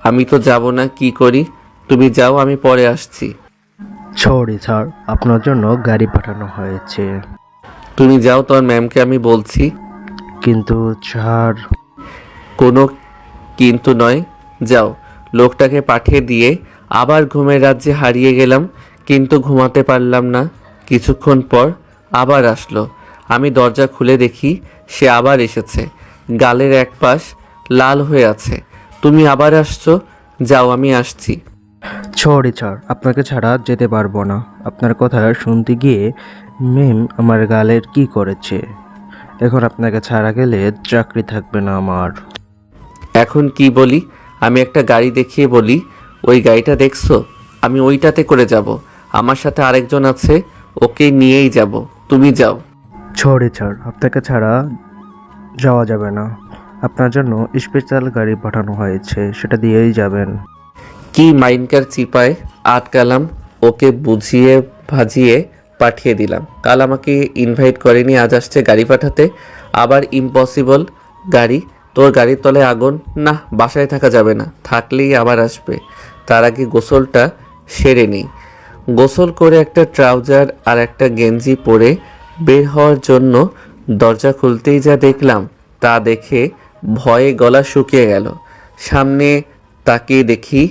আমি তো যাব না, কি করি? তুমি যাও, আমি পরে আসছি। সরি স্যার, আপনার জন্য গাড়ি পাঠানো হয়েছে। তুমি যাও, তোর ম্যামকে আমি বলছি। কিন্তু স্যার। কোনো কিন্তু নয়, যাও। লোকটাকে পাঠিয়ে দিয়ে আবার ঘুমের রাজ্যে হারিয়ে গেলাম, কিন্তু ঘুমাতে পারলাম না। কিছুক্ষণ পর আবার আসলো। আমি দরজা খুলে দেখি সে আবার এসেছে। গালের এক পাশ লাল হয়ে আছে। তুমি আবার আসছো? যাও, আমি আসছি। সরি স্যার, আপনাকে ছাড়া যেতে পারবো না। আপনার কথা শুনতে গিয়ে ম্যাম আমার গালের কি করেছে। এখন আপনাকে ছাড়া গেলে চাকরি থাকবে না আমার। এখন কি বলি? আমি একটা গাড়ি দেখিয়ে বলি, ওই গাড়িটা দেখছো? আমি ওইটাতে করে যাব। আমার সাথে আরেকজন আছে, ওকে নিয়েই যাব। তুমি যাও। সরি স্যার, আপনাকে ছাড়া যাওয়া যাবে না। আপনার জন্য স্পেশাল গাড়ি পাঠানো হয়েছে, সেটা দিয়েই যাবেন। কি মাইনকার চিপায় আটকালাম। ওকে বুঝিয়ে ভাজিয়ে পাঠিয়ে দিলাম। কাল আমাকে ইনভাইট করেনি, আজ আসছে গাড়ি পাঠাতে। আবার ইম্পসিবল গাড়ি। তোর গাড়ির তলায় আগুন? না, বাসায় থাকা যাবে না, থাকলেই আবার আসবে। তার আগে গোসলটা সেরে নিই। গোসল করে একটা ট্রাউজার আর একটা গেঞ্জি পরে বের হওয়ার জন্য দরজা খুলতেই যা দেখলাম তা দেখে ভয়ে গলা শুকিয়ে গেল। সামনে তাকিয়ে দেখি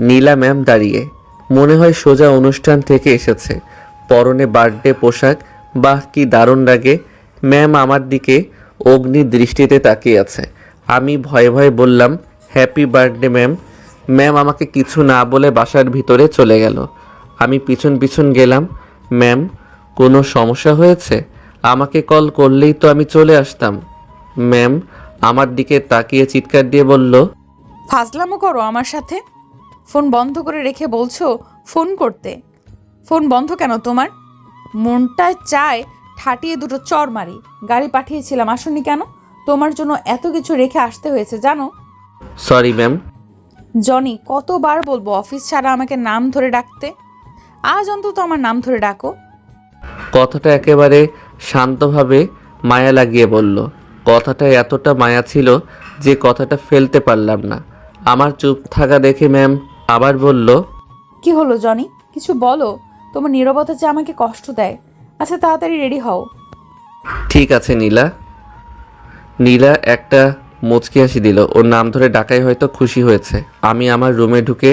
নীলা ম্যাম দাঁড়িয়ে। মনে হয় সোজা অনুষ্ঠান থেকে এসেছে। পরনে বার্থডে পোশাক। বাহ, কি দারুণ লাগে! ম্যাম আমার দিকে অগ্নি দৃষ্টিতে তাকিয়ে আছে। আমি ভয়ে ভয়ে বললাম, হ্যাপি বার্থডে ম্যাম। ম্যাম আমাকে কিছু না বলে বাসার ভিতরে চলে গেল। আমি পিছন পিছন গেলাম। ম্যাম, কোনো সমস্যা হয়েছে? আমাকে কল করলেই তো আমি চলে আসতাম। ম্যাম আমার দিকে তাকিয়ে চিৎকার দিয়ে বলল, ফাজলামো করো আমার সাথে? ফোন বন্ধ করে রেখে বলছো ফোন করতে। ফোন বন্ধ কেন তোমার? মনটা চায় ঠাটিয়ে দুটো চর মারি। গাড়ি পাঠিয়েছিলাম, আসোনি কেন? তোমার জন্য এত কিছু রেখে আসতে হয়েছে জানো? Sorry ma'am. জনি, কতবার বলবো অফিস ছাড়া আমাকে নাম ধরে ডাকতে? আজ অন্তত আমার নাম ধরে ডাকো। কথাটা একেবারে শান্তভাবে মায়া লাগিয়ে বলল। কথাটা এতটা মায়া ছিল যে কথাটা ফেলতে পারলাম না। আমার চুপ থাকা দেখে ম্যাম আবার বলল, কি হলো জনি, কিছু বলো। তোমার নীরবতা যে আমাকে কষ্ট দেয়। আচ্ছা তাড়াতাড়ি রেডি হও। ঠিক আছে নীলা। নীলা একটা মুচকি হাসি দিল। ওর নাম ধরে ডাকাই হয়তো খুশি হয়েছে। আমি আমার রুমে ঢুকে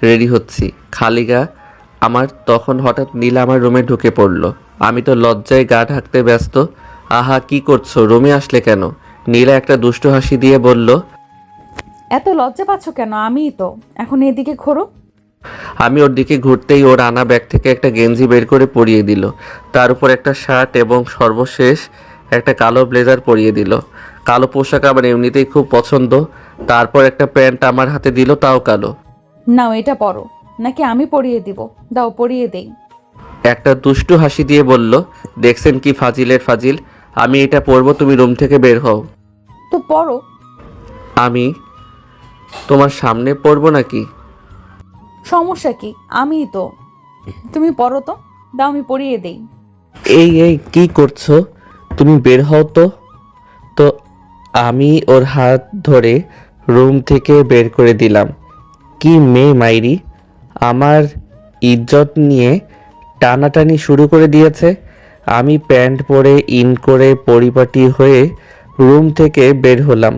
রেডি হচ্ছি, খালি গা আমার। তখন হঠাৎ নীলা আমার রুমে ঢুকে পড়ল। আমি তো লজ্জায় গা ঢাকতে ব্যস্ত। আহা, কি করছো? রুমে আসলে কেন? নীলা একটা দুষ্টু হাসি দিয়ে বলল। এত লজ্জা পাচ্ছ কেন? আমিই তো। এখন এদিকে ঘোরো। আমি ওর দিকে ঘুরতেই ওর আনা ব্যাগ থেকে একটা গেঞ্জি বের করে পরিয়ে দিল। তার উপর একটা শার্ট এবং সর্বশেষ একটা কালো ব্লেজার পরিয়ে দিল। কালো পোশাক আমার এমনিতেই খুব পছন্দ। তারপর একটা প্যান্ট আমার হাতে দিল, তাও কালো। নাও এটা পরো, নাকি আমি পরিয়ে দিব? দাও পরিয়ে দেই। একটা দুষ্টু হাসি দিয়ে বলল, দেখছেন কি ফাজিলের ফাজিল। আমি এটা পরবো, তুমি রুম থেকে বের হও। তো পরো। আমি তোমার সামনে পরবো নাকি? সমস্যা কি? আমিই তো। তুমি পরো তো, দাও আমি পরিয়ে দেই। এই এই কি করছো? তুমি বের হও তো। তো আমি ওর হাত ধরে রুম থেকে বের করে দিলাম। কি মেয়ে মাইরি, আমার ইজ্জত নিয়ে টানাটানি শুরু করে দিয়েছে। আমি প্যান্ট পরে ইন করে পরিপাটি হয়ে রুম থেকে বের হলাম।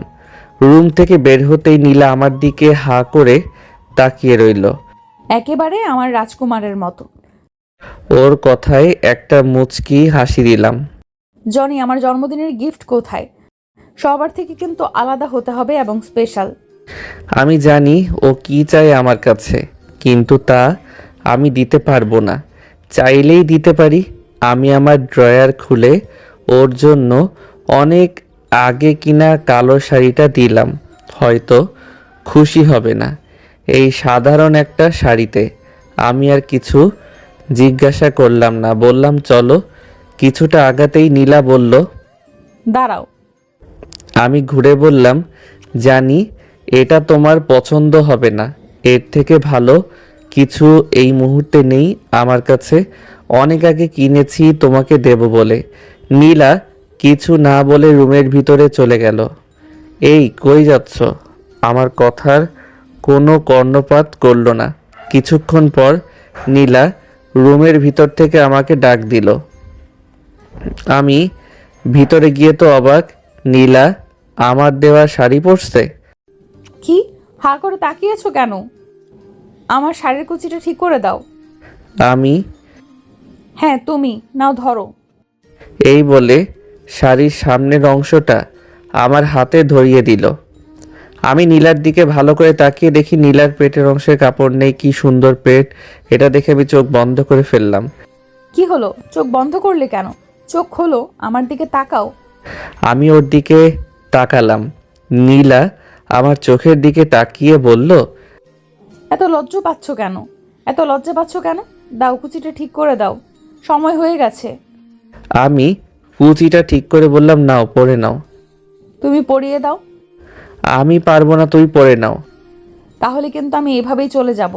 রুম থেকে বের হতেই নীলা আমার দিকে হা করে তাকিয়ে রইল। একেবারে আমার রাজকুমারের মতো। ওর কথায় একটা মুচকি হাসি দিলাম। জনি, আমার জন্মদিনের গিফট কোথায়? সবার থেকে কিন্তু আলাদা হতে হবে এবং স্পেশাল। আমি জানি ও কি চায় আমার কাছে, কিন্তু তা আমি দিতে পারবো না। চাইলেই দিতে পারি। আমি আমার ড্রয়ার খুলে ওর জন্য অনেক আগে কিনা কালো শাড়িটা দিলাম। হয়তো খুশি হবে না এই সাধারণ একটা শাড়িতে। আমি আর কিছু জিজ্ঞাসা করলাম না, বললাম চলো। কিছুটা আগাতেই নীলা বলল, দাঁড়াও। আমি ঘুরে বললাম, জানি এটা তোমার পছন্দ হবে না। এর থেকে ভালো কিছু এই মুহূর্তে নেই আমার কাছে। অনেক আগে কিনেছি তোমাকে দেব বলে। নীলা কিছু না বলে রুমের ভিতরে চলে গেল। এই কই যাচ্ছ? আমার কথার কোনো কর্ণপাত করল না। কিছুক্ষণ পর নীলা রুমের ভিতর থেকে আমাকে ডাক দিল। আমি ভিতরে গিয়ে তো অবাক, নীলা আমার দেওয়া শাড়ি পরছে। কি হা করে তাকিয়েছো কেন? আমার শাড়ির কুচিটা ঠিক করে দাও। আমি হ্যাঁ তুমি, নাও ধরো। এই বলে শাড়ির সামনের অংশটা আমার হাতে ধরিয়ে দিল। আমি নীলার দিকে ভালো করে তাকিয়ে দেখি নীলার পেটের অংশে কাপড় নেই। কি সুন্দর পেট! এটা দেখে আমি চোখ বন্ধ করে ফেললাম। কি হলো? চোখ বন্ধ করলে কেন? চোখ খোলো, আমার দিকে তাকাও। আমি ওর দিকে তাকালাম। নীলা আমার চোখের দিকে তাকিয়ে বলল, এত লজ্জা পাচ্ছ কেন? এত লজ্জা পাচ্ছ কেন? দাও কুচিটা ঠিক করে দাও, সময় হয়ে গেছে। আমি কুচিটা ঠিক করে বললাম, নাও পরে নাও। তুমি পরিয়ে দাও। আমি পারবো না, তুই পরে নাও। তাহলে কিন্তু আমি এভাবেই চলে যাব।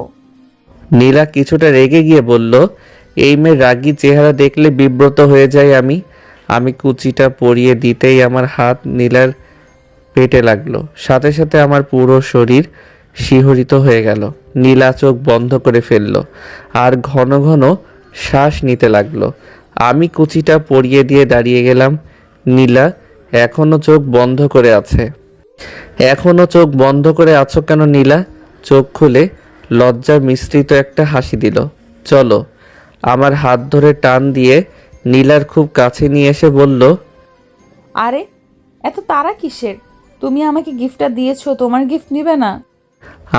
নীলা কিছুটা রেগে গিয়ে বলল, এই মেয়ের রাগী চেহারা দেখলে বিব্রত হয়ে যাই আমি। আমি কুচিটা পরিয়ে দিতেই আমার হাত নীলার পেটে লাগলো। সাথে সাথে আমার পুরো শরীর শিহরিত হয়ে গেল। নীলা চোখ বন্ধ করে ফেললো আর ঘন ঘন শ্বাস নিতে লাগলো। আমি কুচিটা পরিয়ে দিয়ে দাঁড়িয়ে গেলাম। নীলা এখনো চোখ বন্ধ করে আছে। এখনো চোখ বন্ধ করে আছো কেন নীলা? চোখ খুলে লজ্জা মিশ্রিত একটা হাসি দিল। চলো। আমার হাত ধরে টান দিয়ে নীলার খুব কাছে নিয়ে এসে বলল, আরে এত তাড়া কিসের? তুমি আমাকে গিফটটা দিয়েছো, তোমার গিফট নিবে না?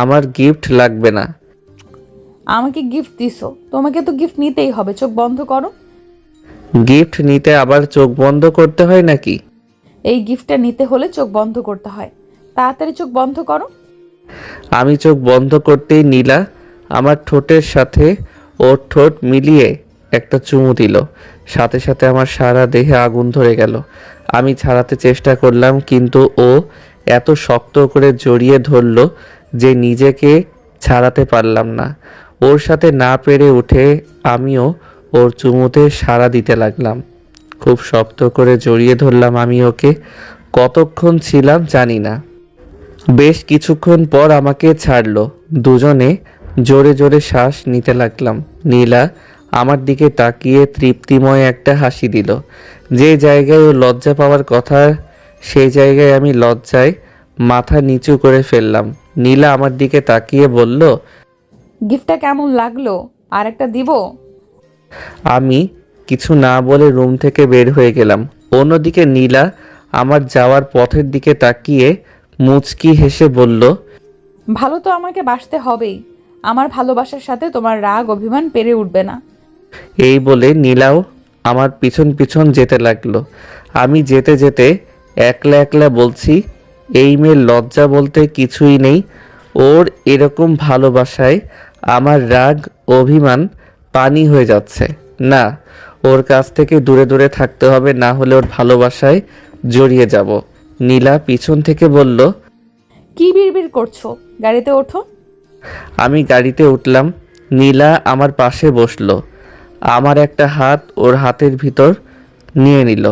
আমার গিফট লাগবে না। আমাকে গিফট দিছো, তোমাকে তো গিফট নিতেই হবে। চোখ বন্ধ করো। গিফট নিতে আবার চোখ বন্ধ করতে হয় নাকি? এই গিফটটা নিতে হলে চোখ বন্ধ করতে হয়। তাড়াতাড়ি চোখ বন্ধ করো। আমি চোখ বন্ধ করতেই নীলা আমার ঠোঁটের সাথে ওর ঠোঁট মিলিয়ে একটা চুমু দিল। সাথে সাথে আমার সারা দেহে আগুন ধরে গেল। আমি ছাড়াতে চেষ্টা করলাম, কিন্তু ও এত শক্ত করে জড়িয়ে ধরল যে নিজেকে ছাড়াতে পারলাম না। ওর সাথে না পেরে উঠে আমিও ওর চুমুতে সাড়া দিতে লাগলাম। খুব শক্ত করে জড়িয়ে ধরলাম আমি ওকে। কতক্ষণ ছিলাম জানি না। বেশ কিছুক্ষণ পর আমাকে ছাড়লো। দুজনে জোরে জোরে শ্বাস নিতে লাগলাম। নীলা আমার দিকে তাকিয়ে তৃপ্তিময় একটা হাসি দিল। যে জায়গায় ও লজ্জা পাওয়ার কথা সেই জায়গায় আমি লজ্জায় মাথা নিচু করে ফেললাম। নীলা আমার দিকে তাকিয়ে বলল, গিফটটা কেমন লাগলো? আর একটা দিব? আমি কিছু না বলে রুম থেকে বের হয়ে গেলাম। অন্যদিকে নীলা আমার যাওয়ার পথের দিকে তাকিয়ে মুচকি হেসে বলল, ভালো তো আমাকে বাসতে হবেই। আমার ভালোবাসার সাথে তোমার রাগ অভিমান পেরে উঠবে না। এই বলে নীলাও আমার পিছন পিছন যেতে লাগলো। আমি যেতে যেতে একলা একলা বলছি, এই মেয়ের লজ্জা বলতে কিছুই নেই। ওর এরকম ভালোবাসায় আমার রাগ অভিমান পানি হয়ে যাচ্ছে। না, ওর কাছ থেকে দূরে দূরে থাকতে হবে, না হলে ওর ভালোবাসায় জড়িয়ে যাব। নীলা পিছন থেকে বলল, কি বিড়বিড় করছো? গাড়িতে ওঠো। আমি গাড়িতে উঠলাম। নীলা আমার পাশে বসলো। আমার একটা হাত ওর হাতের ভিতর নিয়ে নিল।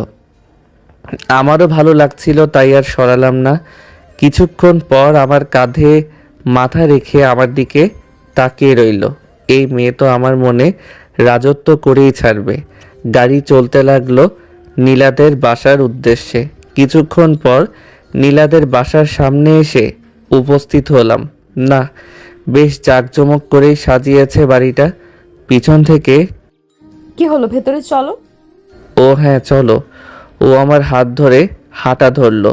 আমারও ভালো লাগছিল, তাই আর সরালাম না। কিছুক্ষণ পর আমার কাঁধে মাথা রেখে আমার দিকে তাকিয়ে রইল। এই মেয়ে তো আমার মনে রাজত্ব করেই ছাড়বে। গাড়ি চলতে লাগলো নীলাদের বাসার উদ্দেশ্যে। কিছুক্ষণ পর নীলাদের বাসার সামনে এসে উপস্থিত হলাম। না, বেশ জাঁকজমক করেই সাজিয়েছে বাড়িটা। পিছন থেকে, কি হলো, ভেতরে চলো। ও হ্যাঁ চলো। ও আমার হাত ধরে হাঁটা ধরলো।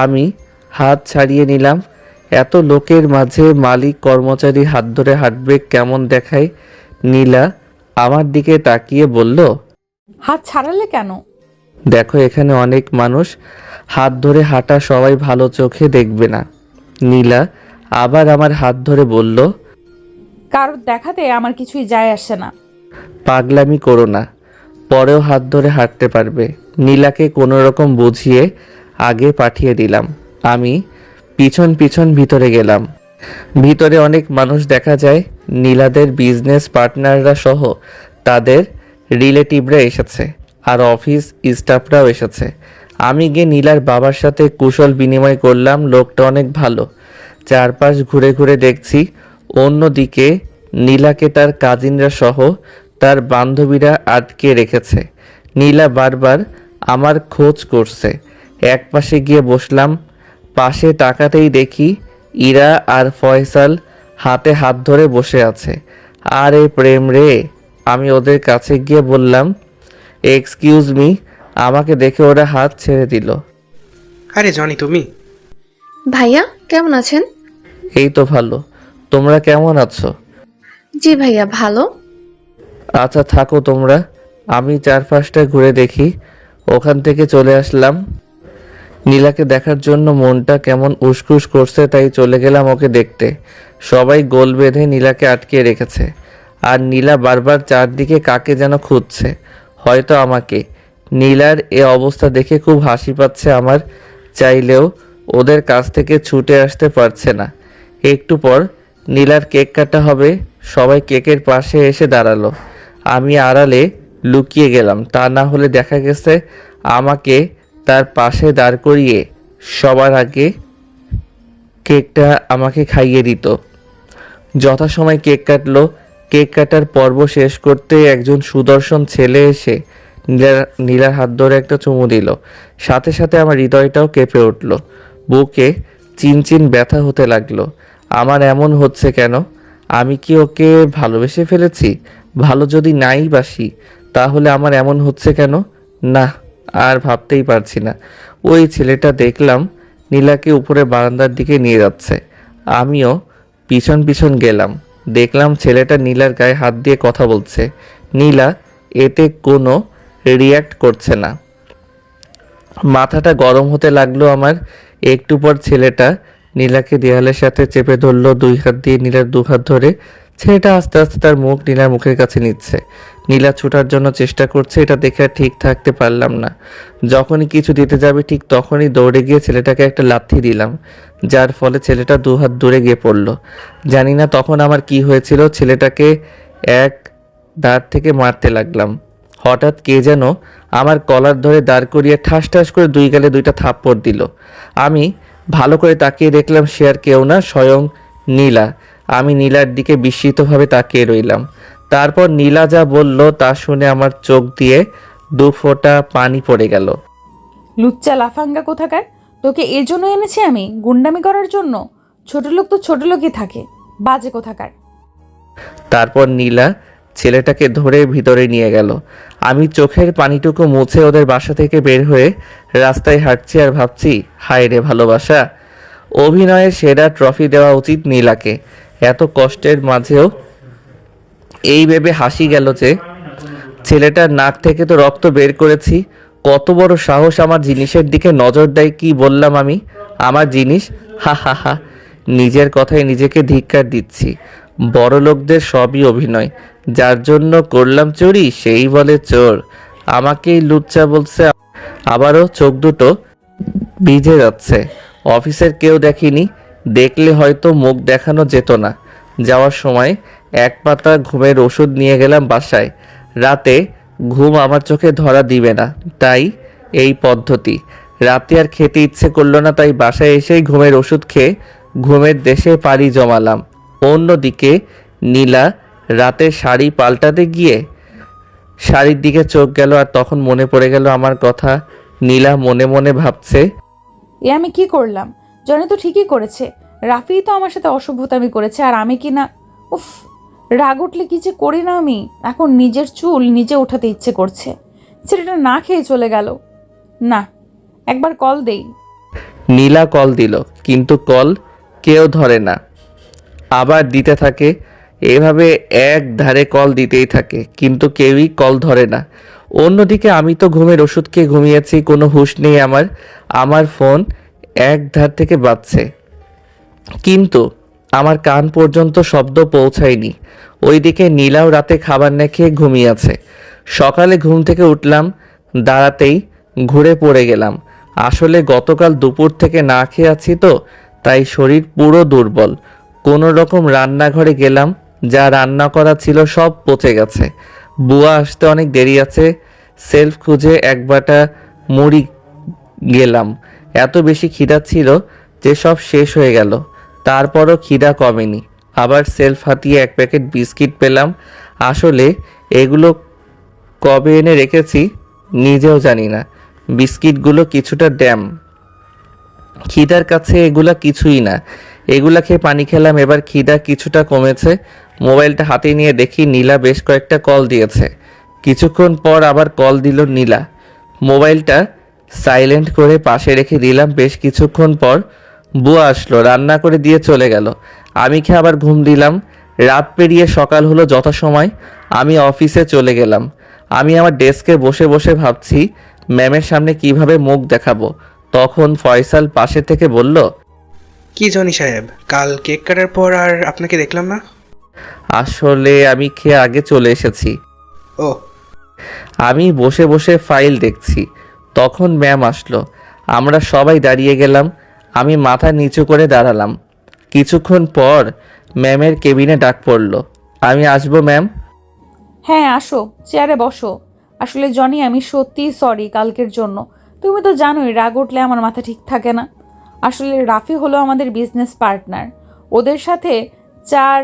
আমি হাত ছাড়িয়ে নিলাম। এত লোকের মাঝে মালিক কর্মচারী হাত ধরে হাঁটবে কেমন দেখায়। নীলা আমার দিকে তাকিয়ে বলল, হাত ছাড়ালে কেন? দেখো এখানে অনেক মানুষ, হাত ধরে হাঁটা সবাই ভালো চোখে দেখবে না। নীলা আবার আমার হাত ধরে বলল, কারোর দেখাতে আমার কিছুই যায় আসে না। পাগলামি করো না, পরেও হাত ধরে হাঁটতে পারবে। নীলাকে কোনো রকম বুঝিয়ে আগে পাঠিয়ে দিলাম। আমি পিছন পিছন ভিতরে গেলাম। ভিতরে অনেক মানুষ দেখা যায়। নীলাদের বিজনেস পার্টনাররা সহ তাদের রিলেটিভরা এসেছে, আর অফিস স্টাফরাও এসেছে। আমি গিয়ে নীলার বাবার সাথে কুশল বিনিময় করলাম। লোকটা অনেক ভালো। চারপাশ ঘুরে ঘুরে দেখছি অন্যদিকে নীলাকে তার কাজিনরা সহ তার বান্ধবীরা আটকে রেখেছে। নীলা বারবার আমার খোঁজ করছে। এক পাশে গিয়ে বসলাম। পাশে তাকাতেই দেখি ইরা আর ফয়সাল হাতে হাত ধরে বসে আছে। আরে প্রেম রে! আমি ওদের কাছে গিয়ে বললাম, এক্সকিউজ মি। আমাকে দেখে ওরা হাত ছেড়ে দিল। আরে জনি, তুমি? ভাইয়া কেমন আছেন? এই তো ভালো। তোমরা কেমন আছো? জি ভাইয়া ভালো। আচ্ছা থাকো তোমরা, আমি চারপাশটা ঘুরে দেখি। ওখান থেকে চলে আসলাম। নীলাকে দেখার জন্য মনটা কেমন উসখুস করছে, তাই চলে গেলাম ওকে দেখতে। সবাই গোল বেঁধে নীলাকে আটকে রেখেছে, আর নীলা বারবার চারদিকে কাকে যেন খুঁজছে, হয়তো আমাকে। নীলার এ অবস্থা দেখে খুব হাসি পাচ্ছে আমার। চাইলেও ওদের কাছ থেকে ছুটে আসতে পারছে না। একটু পর নীলার কেক কাটা হবে। সবাই কেকের পাশে এসে দাঁড়ালো। আমি আড়ালে লুকিয়ে গেলাম, তা না হলে দেখা গেছে আমাকে তার পাশে দাঁড় করিয়ে সবার আগে কেকটা আমাকে খাইয়ে দিত। যথাসময় কেক কাটলো। কেক কাটার পর্ব শেষ করতে একজন সুদর্শন ছেলে এসে নীলার হাত ধরে একটা চুমু দিল। সাথে সাথে আমার হৃদয়টাও কেঁপে উঠল। বুকে চিনচিন ব্যথা হতে লাগলো। আমার এমন হচ্ছে কেন? আমি কি ওকে ভালোবেসে ফেলেছি? ভালো যদি নাই বাসি, তাহলে আমার এমন হচ্ছে কেন? না, আর ভাবতেই পারছি না। ওই ছেলেটা দেখলাম নীলাকে উপরে বারান্দার দিকে নিয়ে যাচ্ছে। আমিও পিছন পিছন গেলাম। দেখলাম ছেলেটা নীলার গায়ে হাত দিয়ে কথা বলছে। নীলা এতে কোনো রিয়্যাক্ট করছে না। মাথাটা গরম হতে লাগলো আমার। একটু পর ছেলেটা নীলাকে দেয়ালের সাথে চেপে ধরলো, দুই হাত দিয়ে নীলার দু হাত ধরে। ছেলেটা আস্তে আস্তে তার মুখ নীলার মুখের কাছে নিচ্ছে। নীলা ছোটার জন্য চেষ্টা করছে, এটা দেখে আর ঠিক থাকতে পারলাম না। যখনই কিছু দিতে যাবে ঠিক তখনই দৌড়ে গিয়ে ছেলেটাকে একটা লাথি দিলাম, যার ফলে ছেলেটা দু হাত দূরে গিয়ে পড়ল। জানি না তখন আমার কি হয়েছিল। ছেলেটাকে এক দাঁড় থেকে মারতে লাগলাম। হঠাৎ কে যেন আমার কলার ধরে দাঁড় করিয়ে ঠাস ঠাস করে দুই গালে দুইটা থাপ্পড় দিল। আমি ভালো করে তাকিয়ে দেখলাম সে আর কেউ না, স্বয়ং নীলা। আমি নীলার দিকে বিস্মিতভাবে তাকিয়ে রইলাম। তারপর নীলা যা বলল তা শুনে আমার চোখ দিয়ে 2 ফোঁটা পানি পড়ে গেল। লুচ্চা লাফাঙ্গা কোথাকার, তোকে এই জন্য এনেছি আমি, গুন্ডামি করার জন্য? ছোট লোক তো ছোট লোকই থাকে, বাজে কোথাকার। তারপর নীলা ছেলেটাকে ধরে ভিতরে নিয়ে গেল। আমি চোখের পানিটুকু মুছে ওদের বাসা থেকে বের হয়ে রাস্তায় হাঁটছি আর ভাবছি, হায় রে ভালোবাসা, অভিনয়ের সেরা ট্রফি দেওয়া উচিত নীলাকে। এত কষ্টের মাঝেও এই ভেবে হাসি গেল যে ছেলেটার নাক থেকে তো রক্ত বের করেছি। কত বড় সাহস আমার জিনিসের দিকে নজর দেয়! কি বললাম আমি? আমার জিনিস? হা হা হা, নিজের কথায় নিজেকে ধিক্কার দিচ্ছি। বড় লোকদের সবই অভিনয়, যার জন্য করলাম চুরি সেই বলে চোর। আমাকেই লুচ্চা বলছে। আবারও চোখ দুটো ভিজে যাচ্ছে। অফিসের কেউ দেখেনি, দেখলে হয়তো মুখ দেখানো যেত না। যাওয়ার সময় এক পাতা ঘুমের ওষুধ নিয়ে গেলাম বাসায়। রাতে ঘুম আমার চোখে ধরা দিবে না, তাই এই পদ্ধতি। রাতে আর খেতে ইচ্ছে করলো না, তাই বাসায় এসেই ঘুমের ওষুধ খেয়ে ঘুমের দেশে পাড়ি জমালাম। অন্যদিকে নীলা রাতে শাড়ি পাল্টাতে গিয়ে শাড়ির দিকে চোখ গেল, আর তখন মনে পড়ে গেল আমার কথা। নীলা মনে মনে ভাবছে, এ আমি কি করলাম? জনি তো ঠিকই করেছে, রাফি তো আমার সাথে অসভ্যতামি করেছে, আর আমি কি না? উফ, রাগ উঠলে কি যে করি না আমি। এখন নিজের চুল নিজে ওঠাতে ইচ্ছে করছে। ছেলেটা না খেয়ে চলে গেল। না, একবার কল দেই। নীলা কল দিল, কিন্তু কল কেউ ধরে না, আবার দিতে থাকে। এভাবে এক ধারে কল দিতেই থাকে, কিন্তু কেউই কল ধরে না। অন্যদিকে আমি তো ঘুমের ওষুধ খেয়ে ঘুমিয়েছি, কোনো হুঁশ নেই আমার। আমার ফোন এক ধার থেকে বাজছে, কিন্তু আমার কান পর্যন্ত শব্দ পৌঁছায়নি। ওইদিকে নীলাও রাতে খাবার না খেয়ে ঘুমিয়ে আছে। সকালে ঘুম থেকে উঠলাম, দাঁড়াতেই ঘুরে পড়ে গেলাম। আসলে গতকাল দুপুর থেকে না খেয়ে আছি তো, তাই শরীর পুরো দুর্বল। কোনো রকম রান্নাঘরে গেলাম, যা রান্না করা ছিল সব পচে গেছে। বুয়া আসতে অনেক দেরি আছে। সেলফ খুঁজে এক বাটা মুড়ি গেলাম। এত বেশি খিদা ছিল যে সব শেষ হয়ে গেল। তারপরও খিদা কমেনি। আবার সেলফ হাতিয়ে এক প্যাকেট বিস্কিট পেলাম। আসলে এগুলো কবে এনে রেখেছি নিজেও জানি না। বিস্কিটগুলো কিছুটা ড্যাম, খিদার কাছে এগুলা কিছুই না। এগুলা খেয়ে পানি খেলাম, এবার খিদা কিছুটা কমেছে। মোবাইলটা হাতে নিয়ে দেখি নীলা বেশ কয়েকটা কল দিয়েছে। কিছুক্ষণ পর আবার কল দিল নীলা। মোবাইলটা সাইলেন্ট করে পাশে রেখে দিলাম। বেশ কিছুক্ষণ পর বুয়া আসলো, রান্না করে দিয়ে চলে গেল। আমি খেয়ে আবার ঘুম দিলাম। রাত পেরিয়ে সকাল হলো যথাসময়। আমি অফিসে চলে গেলাম। আমি আমার ডেস্কে বসে বসে ভাবছি ম্যামের সামনে কিভাবে মুখ দেখাবো। তখন ফয়সাল পাশে থেকে বলল, কি জনি সাহেব, কাল কেক কাটার পর আর আপনাকে দেখলাম না। আসলে আমি খেয়ে আগে চলে এসেছি। ও, আমি বসে বসে ফাইল দেখছি, তখন ম্যাম আসলো। আমরা সবাই দাঁড়িয়ে গেলাম। আমি মাথা নিচু করে দাঁড়ালাম। কিছুক্ষণ পর ম্যামের কেবিনে ডাক পড়ল। আমি আসবো ম্যাম? হ্যাঁ আসো, চেয়ারে বসো। আসলে জনি, আমি সত্যিই সরি কালকের জন্য। তুমি তো জানোই রাগ উঠলে আমার মাথা ঠিক থাকে না। আসলে রাফি হলো আমাদের বিজনেস পার্টনার। ওদের সাথে 4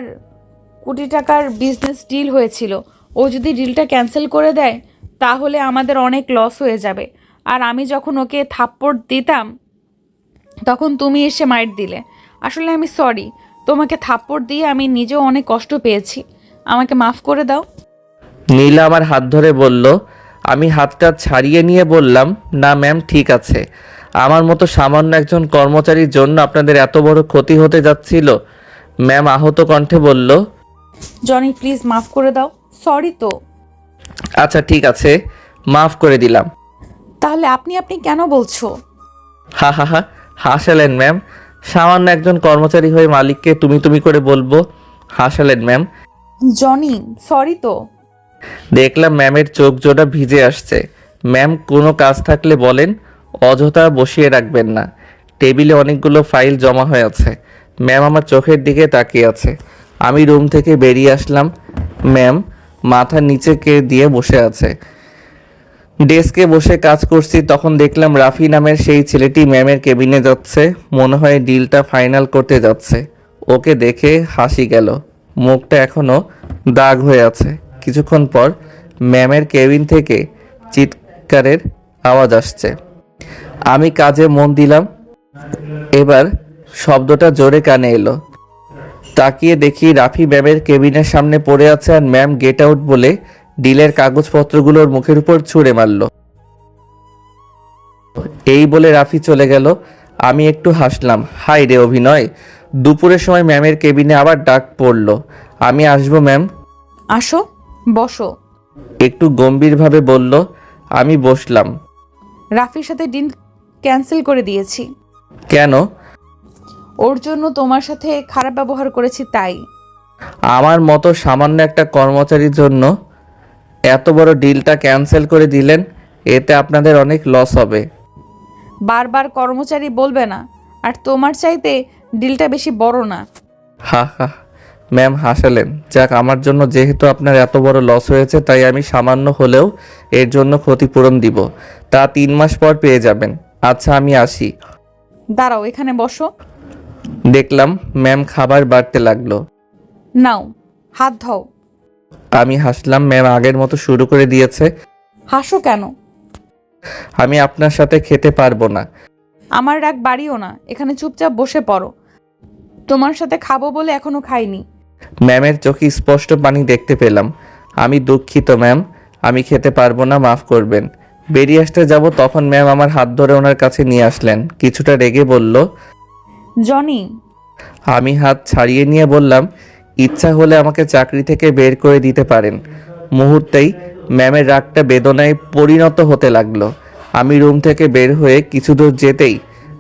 কোটি টাকার বিজনেস ডিল হয়েছিল। ও যদি ডিলটা ক্যান্সেল করে দেয় তাহলে আমাদের অনেক লস হয়ে যাবে। আর আমি যখন ওকে থাপ্পড় দিতাম তখন তুমি এসে মাইট দিলে। আসলে আমি সরি, তোমাকে থাপ্পড় দিয়ে আমি নিজেও অনেক কষ্ট পেয়েছি। আমাকে মাফ করে দাও। নীলা আমার হাত ধরে বলল। আমি হাতটা ছাড়িয়ে নিয়ে বললাম, না ম্যাম, ঠিক আছে। আমার মতো সামান্য একজন কর্মচারীর জন্য আপনাদের এত বড় ক্ষতি হতে যাচ্ছিল। ম্যাম আহত কণ্ঠে বলল, জনি প্লিজ মাফ করে দাও। সরি তো। আচ্ছা ঠিক আছে, মাফ করে দিলাম। তাহলে আপনি কেন বলছো? হা হা হা, হাসালেন ম্যাম। সামান্য একজন কর্মচারী হয়ে মালিককে তুমি তুমি করে বলবো? হাসালেন ম্যাম। জনি সরি তো। দেখলাম ম্যামের চোখ জোড়া ভিজে আসছে। ম্যাম, কোনো কাজ থাকলে বলেন, অযথা বসিয়ে রাখবেন না। টেবিলে অনেকগুলো ফাইল জমা হয়ে আছে। ম্যাম আমার চোখের দিকে তাকিয়ে আছে। আমি রুম থেকে বেরিয়ে আসলাম। ম্যাম মাথা নিচে কে দিয়ে বসে আছে। ডেস্কে বসে কাজ করছি, তখন দেখলাম রাফি নামের সেই ছেলেটি ম্যামের কেবিনে যাচ্ছে। মনে হয় ডিলটা ফাইনাল করতে যাচ্ছে। ওকে দেখে হাসি গেল, মুখটা এখনো দাগ হয়ে আছে। কিছুক্ষণ পর ম্যামের কেবিন থেকে চিৎকারের আওয়াজ আসছে। আমি কাজে মন দিলাম। এবার শব্দটা জোরে কানে এলো। তাকিয়ে দেখি রাফি ম্যামের কেবিনের সামনে পড়ে আছে আর ম্যাম গেট আউট বলে ডিলের কাগজপত্রগুলোর মুখের উপর ছুঁড়ে মারল। এই বলে রাফি চলে গেল। আমি একটু হাসলাম। হাই রে অভিনয়! দুপুরের সময় ম্যামের কেবিনে আবার ডাক পড়ল। আমি আসবো ম্যাম? আসো, বসো। একটু গম্ভীরভাবে বলল। আমি বসলাম। রাফির সাথে ডিল ক্যান্সেল করে দিয়েছি। কেন? ওর জন্য তোমার সাথে খারাপ ব্যবহার করেছি তাই। আমার মতো সামান্য একটা কর্মচারীর জন্য এত বড় ডিলটা ক্যান্সেল করে দিলেন। এতে আপনাদের অনেক লস হবে। বারবার কর্মচারী বলবে না, আর তোমার চাইতে ডিলটা বেশি বড় না। হা হা, ম্যাম হাসালেন। যাক, আমার জন্য যেহেতু আপনার এত বড় লস হয়েছে তাই আমি সামান্য হলেও এর জন্য ক্ষতিপূরণ দিব। তা 3 মাস পর পেয়ে যাবেন। আচ্ছা, আমি আসি। দাঁড়াও, এখানে বসো। দেখলাম ম্যাম খাবার বাড়তে লাগলো। নাও, হাত ধোও। আমি হাসলাম। ম্যাম আগের মতো শুরু করে দিয়েছে। হাসো কেন? আমি আপনার সাথে খেতে পারবো না। আমার রাগ বাড়িও না, এখানে চুপচাপ বসে পড়ো। তোমার সাথে খাবো বলে এখনো খাইনি। ম্যামের চোখে স্পষ্ট পানি দেখতে পেলাম। আমি দুঃখিত ম্যাম, আমি খেতে পারবো না, মাফ করবেন। বেরিয়ে আসতে যাব তখন ম্যাম আমার হাত ধরে ওনার কাছে নিয়ে আসলেন। কিছুটা রেগে বলল। জনি। আমি হাত ছাড়িয়ে নিয়ে বললাম, ইচ্ছা হলে আমাকে চাকরি থেকে বের করে দিতে পারেন। মুহূর্তেই ম্যামের রাগটা বেদনায় পরিণত হতে লাগলো। আমি রুম থেকে বের হয়ে কিছু দূর যেতেই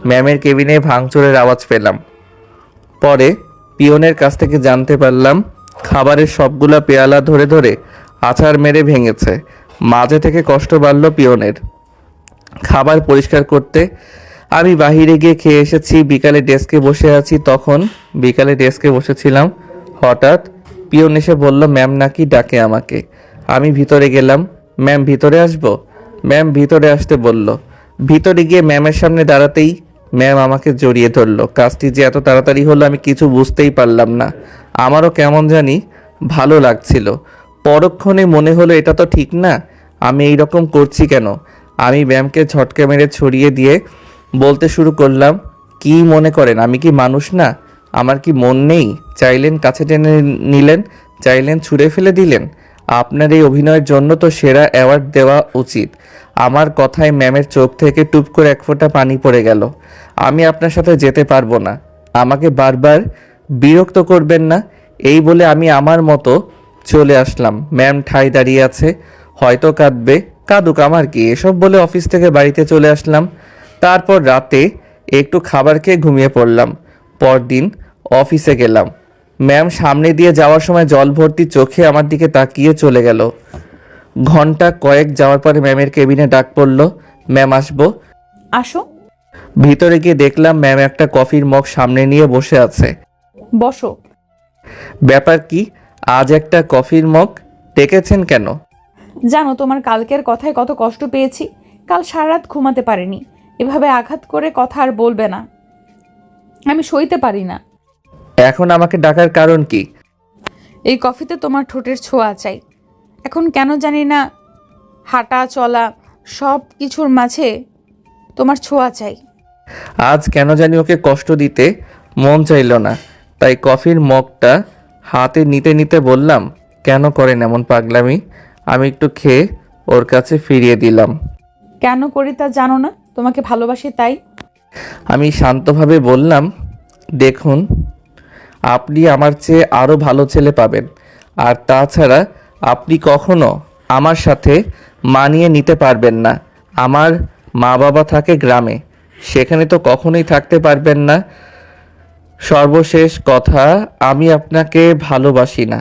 ম্যামের কেবিনে ভাঙচুরের আওয়াজ পেলাম। পরে পিয়নের কাছ থেকে জানতে পারলাম খাবারের সবগুলা পেয়ালা ধরে ধরে আছাড় মেরে ভেঙেছে। মাঝে থেকে কষ্ট বাড়ল পিয়নের। খাবার পরিষ্কার করতে আমি বাহিরে গিয়ে খেয়ে এসেছি। বিকালে ডেস্কে বসে আছি। তখন বিকালে ডেস্কে বসেছিলাম, হঠাৎ পিয়ন এসে বলল ম্যাম নাকি ডাকে আমাকে। আমি ভিতরে গেলাম। ম্যাম ভিতরে আসবো? ম্যাম ভিতরে আসতে বলল। ভিতরে গিয়ে ম্যামের সামনে দাঁড়াতেই ম্যাম আমাকে জড়িয়ে ধরলো। কাজটি যে এত তাড়াতাড়ি হলো আমি কিছু বুঝতেই পারলাম না। আমারও কেমন জানি ভালো লাগছিল। পরক্ষণে মনে হলো এটা তো ঠিক না, আমি এই রকম করছি কেন। আমি ম্যামকে ঝটকা মেরে ছড়িয়ে দিয়ে বলতে শুরু করলাম, কি মনে করেন আমি কি মানুষ না? আমার কি মন নেই? চাইলেন কাছে টেনে নিলেন, চাইলেন ছুঁড়ে ফেলে দিলেন। আপনার এই অভিনয়ের জন্য তো সেরা অ্যাওয়ার্ড দেওয়া উচিত। আমার কথায় ম্যামের চোখ থেকে টুপ করে এক ফোঁটা পানি পড়ে গেল। আমি আপনার সাথে যেতে পারবো না। আমাকে বারবার বিরক্ত করবেন না। এই বলে আমি আমার মতো চলে আসলাম। ম্যাম ঠাই দাঁড়িয়ে আছে, হয়তো কাঁদবে। কাঁদুক, আমার কি। এসব বলে অফিস থেকে বাড়িতে চলে আসলাম। তারপর রাতে একটু খাবার খেয়ে ঘুমিয়ে পড়লাম। পরদিন অফিসে গেলাম। ম্যাম সামনে দিয়ে যাওয়ার সময় জল ভর্তি চোখে আমার দিকে তাকিয়ে চলে গেল। ঘন্টা কয়েক যাওয়ার পরে ম্যামের কেবিনে ডাক পড়ল, ম্যাম আসবো? আসো। ভিতরে গিয়ে দেখলাম ম্যাম একটা কফির মগ সামনে নিয়ে বসে আছে। বসো। ব্যাপার কি? আজ একটা কফির মগ ডেকেছেন কেন? জানো তোমার কালকের কথায় কত কষ্ট পেয়েছি। কাল সারা রাত ঘুমাতে পারিনি। এভাবে আঘাত করে কথা আর বলবে না, আমি সইতে পারি না। এখন আমাকে ডাকার কারণ কি? এই কফিতে তোমার ঠোঁটের ছোঁয়া চাই। এখন কেন জানি না, হাঁটা চলা সব কিছুর মাঝে তোমার ছোঁয়া চাই। আজ কেন জানি ওকে কষ্ট দিতে মন চাইল না, তাই কফির মগটা হাতে নিতে নিতে বললাম, কেন করেন এমন পাগলামি? আমি একটু খেয়ে ওর কাছে ফিরিয়ে দিলাম। কেন করি তা জানো না? তোমাকে ভালোবাসি তাই। আমি শান্তভাবে বললাম, দেখুন, আপনি আমার চেয়ে আরও ভালো ছেলে পাবেন। আর তাছাড়া আপনি কখনো আমার সাথে মানিয়ে নিতে পারবেন না। আমার মা বাবা থাকে গ্রামে, সেখানে তো কখনোই থাকতে পারবেন না। সর্বশেষ কথা, আমি আপনাকে ভালোবাসি না।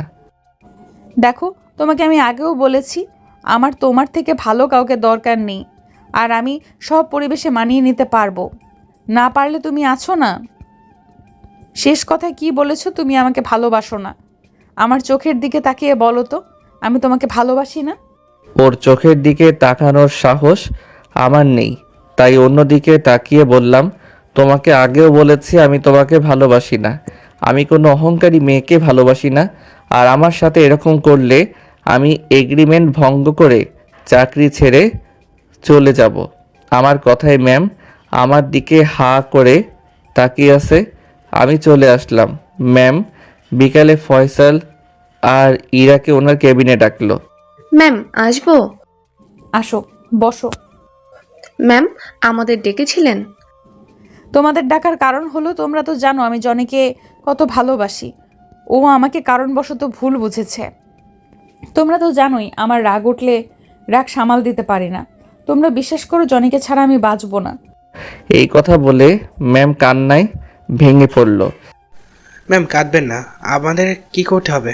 দেখো, তোমাকে আমি আগেও বলেছি আমার তোমার থেকে ভালো কাউকে দরকার নেই। আর আমি সব পরিবেশে মানিয়ে নিতে পারবো। না পারলে তুমি আছো না। শেষ কথায় কি বলেছো? তুমি আমাকে ভালোবাসো না। আমার চোখের দিকে তাকিয়ে বলো তো, আমি তোমাকে ভালোবাসি না। ওর চোখের দিকে তাকানোর সাহস আমার নেই, তাই অন্যদিকে তাকিয়ে বললাম, তোমাকে আগেও বলেছি আমি তোমাকে ভালোবাসি না। আমি কোনো অহংকারী মেয়েকে ভালোবাসি না। আর আমার সাথে এরকম করলে আমি এগ্রিমেন্ট ভঙ্গ করে চাকরি ছেড়ে চলে যাব। আমার কথায় ম্যাম আমার দিকে হা করে তাকিয়ে আছে। আমি চলে আসলাম। ম্যাম বিকালে ফয়সাল আর ইরাকে ওনার কেবিনে ডাকলো। ম্যাম আসবো? আসো, বসো। ম্যাম আমাদের ডেকেছিলেন? তোমাদের ডাকার কারণ হলো তোমরা তো জানো আমি জনিকে কত ভালোবাসি। ও আমাকে কারণবশত ভুল বুঝেছে। তোমরা তো জানোই আমার রাগ উঠলে রাগ সামাল দিতে পারি না। তোমরা বিশ্বাস করো জনিকে ছাড়া আমি বাঁচবো না। এই কথা বলে ম্যাম কান্নায় ভেঙে পড়ল। ম্যাম কাঁদবেন না, আমাদের কি করতে হবে?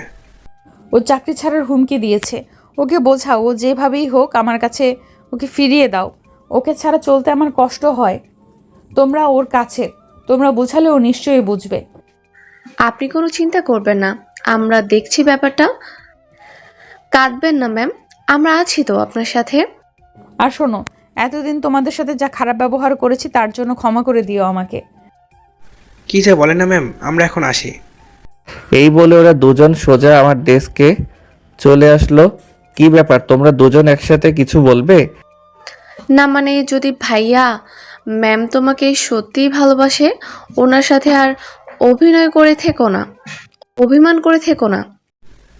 ও চাকরি ছাড়ার হুমকি দিয়েছে। ওকে বোঝাও, ও যেভাবেই হোক আমার কাছে ওকে ফিরিয়ে দাও। ওকে ছাড়া চলতে আমার কষ্ট হয়। তোমরা ওর কাছে, তোমরা বোঝালে ও নিশ্চয়ই বুঝবে। আপনি কোনো চিন্তা করবেন না, আমরা দেখছি ব্যাপারটা। কাঁদবেন না ম্যাম, আমরা আছি তো আপনার সাথে। আর শোনো, এতদিন তোমাদের সাথে যা খারাপ ব্যবহার করেছি তার জন্য ক্ষমা করে দিও আমাকে। কি যে বলেন না ম্যাম, আমরা এখন আসি। এই বলে ওরা দুজন সোজা আমার ডেস্কে চলে আসলো। কি ব্যাপার, তোমরা দুজন একসাথে কিছু বলবে? না মানে যদি ভাইয়া ম্যাম তোমাকে সত্যিই ভালোবাসে, ওনার সাথে আর অভিনয় করে থেকো না, অভিমান করে থেকো না।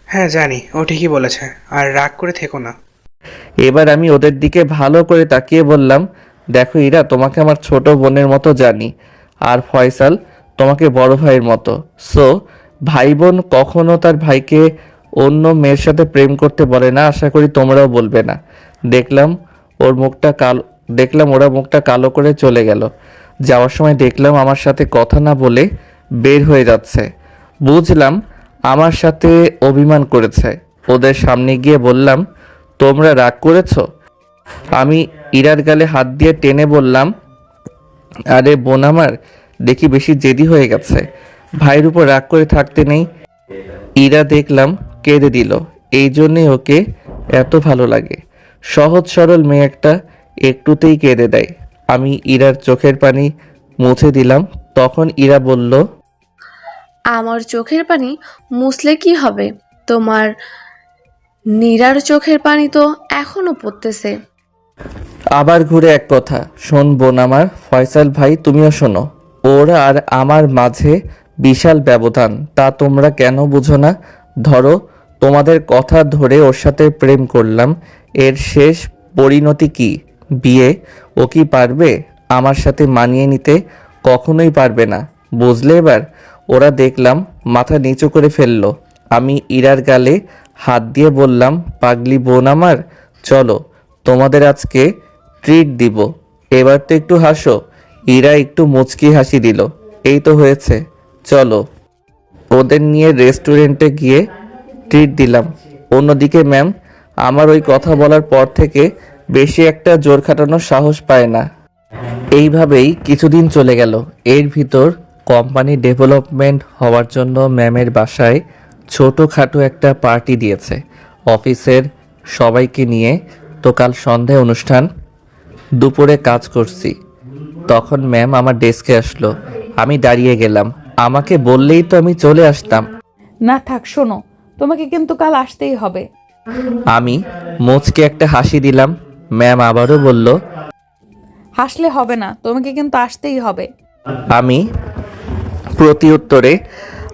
হ্যাঁ জানি, ও ঠিকই বলেছে, আর রাগ করে থেকো না। এবার আমি ওদের দিকে ভালো করে তাকিয়ে বললাম, দেখো ইরা, তোমাকে আমার ছোট বোনের মতো জানি, আর ফয়সাল তোমাকে বড় ভাইয়ের মতো। সো ভাই বোন কখনো তার ভাইকে অন্য মেয়ের সাথে প্রেম করতে বলে না। আশা করি তোমরাও বলবে না। দেখলাম ওরা মুখটা কালো করে চলে গেল। যাওয়ার সময় দেখলাম আমার সাথে কথা না বলে বের হয়ে যাচ্ছে। বুঝলাম আমার সাথে অভিমান করেছে। ওদের সামনে গিয়ে বললাম, তোমরা রাগ করেছো? আমি ইরার গালে হাত দিয়ে টেনে বললাম, আরে বোন আমার, দেখি বেশি জেদি হয়ে গেছে। ভাইয়ের উপর রাগ করে থাকতে নেই। ইরা দেখলাম কেঁদে দিল। এই জন্যে ওকে এত ভালো লাগে। সহজ সরল মেয়ে একটা, একটুতেই কেঁদে দেয়। আমি ইরার চোখের পানি মুছে দিলাম। তখন ইরা বলল, আমার চোখের পানি মুছলে কি হবে, তোমার নীরার চোখের পানি তো এখনো পড়তেছে। আবার ঘুরে এক কথা, শোন বোন আমার, ফয়সাল ভাই তুমিও শোনো। ওর আর আমার মাঝে বিশাল ব্যবধান, তা তোমরা কেন বুঝো না? ধরো তোমাদের কথা ধরে ওর সাথে প্রেম করলাম, এর শেষ পরিণতি কি? বিয়ে। ও কি পারবে আমার সাথে মানিয়ে নিতে? কখনোই পারবে না। বুঝলে এবার? ওরা দেখলাম মাথা নিচু করে ফেললো। আমি ইরার গালে হাত দিয়ে বললাম, পাগলি বোন আমার, চলো তোমাদের আজকে ট্রিট দিব। এবার তো একটু হাসো। ইরা একটু মুচকি হাসি দিল। এই তো হয়েছে, চলো। ওদের নিয়ে রেস্টুরেন্টে গিয়ে ট্রিট দিলাম। অন্যদিকে ম্যাম আমার ওই কথা বলার পর থেকে বেশি একটা জোর খাটানোর সাহস পায় না। এইভাবেই কিছুদিন চলে গেল। এর ভিতর কোম্পানি ডেভেলপমেন্ট হওয়ার জন্য ম্যামের বাসায় ছোটোখাটো একটা পার্টি দিয়েছে অফিসের সবাইকে নিয়ে। তো কাল সন্ধ্যায় অনুষ্ঠান। দুপুরে কাজ করছি, তখন ম্যাম আমার ডেস্কে আসলো। আমি দাঁড়িয়ে গেলাম। আমাকে বললেই তো আমি চলে আসতাম। না থাক, শোনো, তোমাকে কিন্তু কাল আসতেই হবে। আমি মুচকে একটা হাসি দিলাম। ম্যাম আবারও বলল, হাসলে হবে না, তোমাকে কিন্তু আসতেই হবে। আমি প্রতি উত্তরে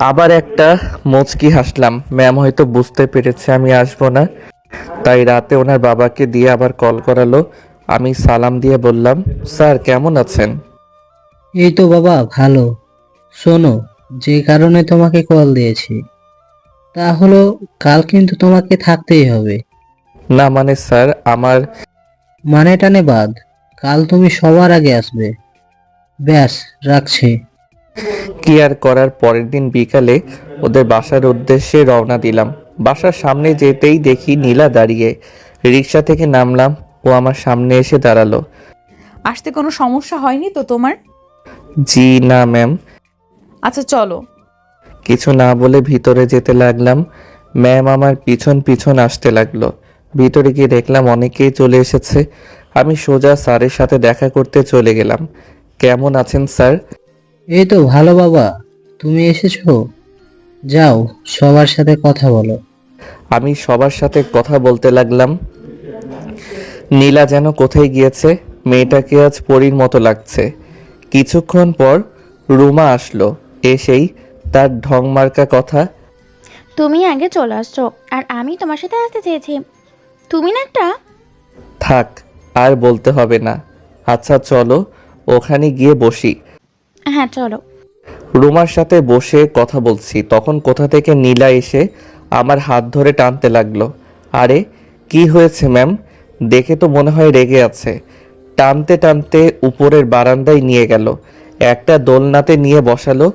আবার একটা মুচকি হাসলাম। ম্যাম হয়তো বুঝতে পেরেছে আমি আসবো না, তাই রাতে ওনার বাবাকে দিয়ে আবার কল করালো। আমি সালাম দিয়ে বললাম, স্যার কেমন আছেন? এই তো বাবা ভালো। শোনো, যে কারণে তোমাকে কল দিয়েছি তা হলো কাল কিন্তু তোমাকে থাকতেই হবে। না মানে স্যার, আমার মানে টানে বাদ, কাল তুমি সবার আগে আসবে। ব্যাস, রাখছি। কি আর করার। পরের দিন বিকালে ওদের বাসার উদ্দেশ্যে রওনা দিলাম। বাসার সামনে যেতেই দেখি নীলা দাঁড়িয়ে। রিক্সা থেকে নামলাম, ও আমার সামনে এসে দাঁড়ালো। আসতে কোনো সমস্যা হয়নি তো তোমার? জি না ম্যাম। আচ্ছা চলো। কিছু না বলে ভিতরে যেতে লাগলাম। ম্যাম আমার পিছন পিছন আসতে লাগলো। ভিতরে গিয়ে দেখলাম অনেকেই চলে এসেছে। আমি সোজা স্যারের সাথে দেখা করতে চলে গেলাম। কেমন আছেন স্যার? এই তো ভালো বাবা, তুমি এসেছো? যাও, সবার সাথে কথা বলো। আমি সবার সাথে কথা বলতে লাগলাম। নীলা যেন কোথায় গিয়েছে, মেয়েটাকে আজ পরীর মতো লাগছে। কিছুক্ষণ পর রুমা আসলো, এসেই তার ঢংমার্কা কথা। তুমি আগে চলে আসছো আর আমি তোমার সাথে আসতে চেয়েছি। তুমি না একটা। থাক, আর বলতে হবে না। আচ্ছা চলো ওখানে গিয়ে বসি। হ্যাঁ চলো। রুমার সাথে বসে কথা বলছি, তখন কোথা থেকে নীলা এসে আমার হাত ধরে টানতে লাগলো। আরে কি হয়েছে ম্যাম? দেখে তো মনে হয় রেগে আছে। টানতে টানতে উপরের বারান্দায় নিয়ে গেল, একটা দোলনাতে নিয়ে বসালো,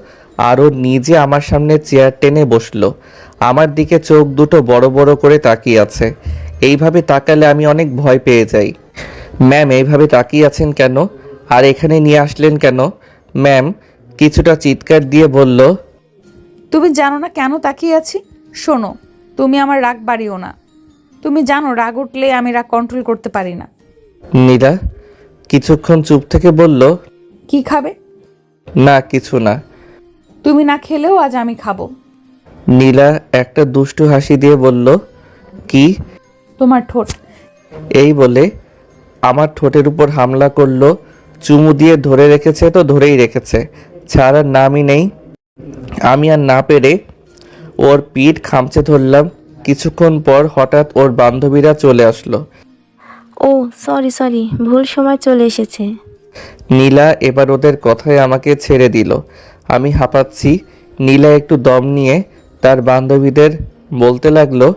আরও নিজে আমার সামনে চেয়ার টেনে বসলো। আমার দিকে চোখ দুটো বড় বড় করে তাকিয়ে আছে। এইভাবে তাকালে আমি অনেক ভয় পেয়ে যাই। ম্যাম এইভাবে তাকিয়ে আছেন কেন? আর এখানে নিয়ে আসলেন কেন? ম্যাম কিছুটা চিৎকার দিয়ে বলল। তুমি জানো না কেন তাকিয়ে আছি? শোনো, তুমি আমার রাগ বাড়িও না। তুমি জানো রাগ উঠলে আমি রাগ কন্ট্রোল করতে পারি না। নীলা কিছুক্ষণ চুপ থেকে বলল, কি খাবে? না কিছু না। তুমি না খেলেও আজ আমি খাবো। নীলা একটা দুষ্টু হাসি দিয়ে বলল, কি? তোমার ঠোঁট। এই বলে আমার ঠোঁটের উপর হামলা করলো। চুমু দিয়ে ধরে রেখেছে তো ধরেই রেখেছে, ছাড়ার নামই নেই। আমি আর না পেরে ওর পিঠ খামচে ধরলাম। কিছুক্ষণ পর হঠাৎ ওর বান্ধবীরা চলে আসলো। ও সরি ভুল সময় চলে এসেছে। নীলা এবার ওদের কথায় আমাকে ছেড়ে দিল। আমি হাঁপাচ্ছি। নীলা একটু দম নিয়ে তার বান্ধবীদের বলতে লাগলো,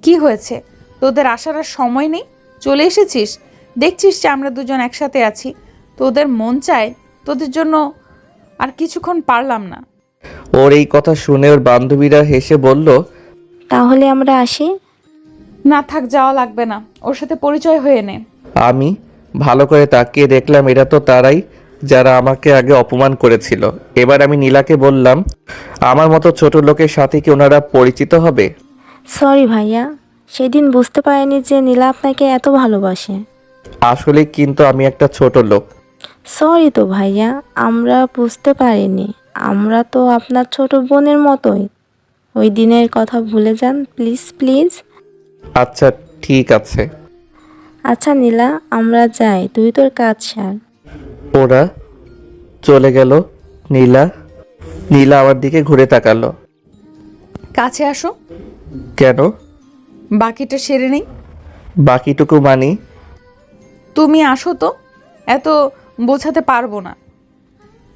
কি হয়েছে? তোদের আসার আর সময় নেই, চলে এসেছিস? দেখছিস যে আমরা দুজন একসাথে আছি, তোদের মন চায় তোদের জন্য। আর কিছুক্ষণ পারলাম না। ওর এই কথা শুনে ওর বান্ধবীরা হেসে বলল, তাহলে আমরা আসি। না থাক, যাওয়া লাগবে না, ওর সাথে পরিচয় হয়ে নে। আমি ভালো করে তাকিয়ে দেখলাম এরা তো তারাই যারা আমাকে আগে অপমান করেছিল। এবার আমি নীলাকে বললাম, আমার মতো ছোট লোকের সাথে কি ওনারা পরিচিত হবে? সরি ভাইয়া, সেদিন বুঝতে পারিনি যে নীলা আপনাকে এত ভালোবাসে। আসলে কিন্তু আমি একটা ছোট লোক। সরি তো ভাইয়া, আমরা বুঝতে পারিনি। আমরা তো আপনার ছোট বোনের মতোই। ওই দিনের কথা ভুলে যান প্লিজ প্লিজ। আচ্ছা ঠিক আছে। আচ্ছা নীলা, আমরা যাই, তুই তোর কাজ সার। ওরা চলে গেল। নীলা নীলা আমার দিকে ঘুরে তাকালো। কাছে আসো, কেন? বাকিটা সেরে নেই। বাকিটুকু মানি। তুমি আসো তো, এত বোঝাতে পারবো না।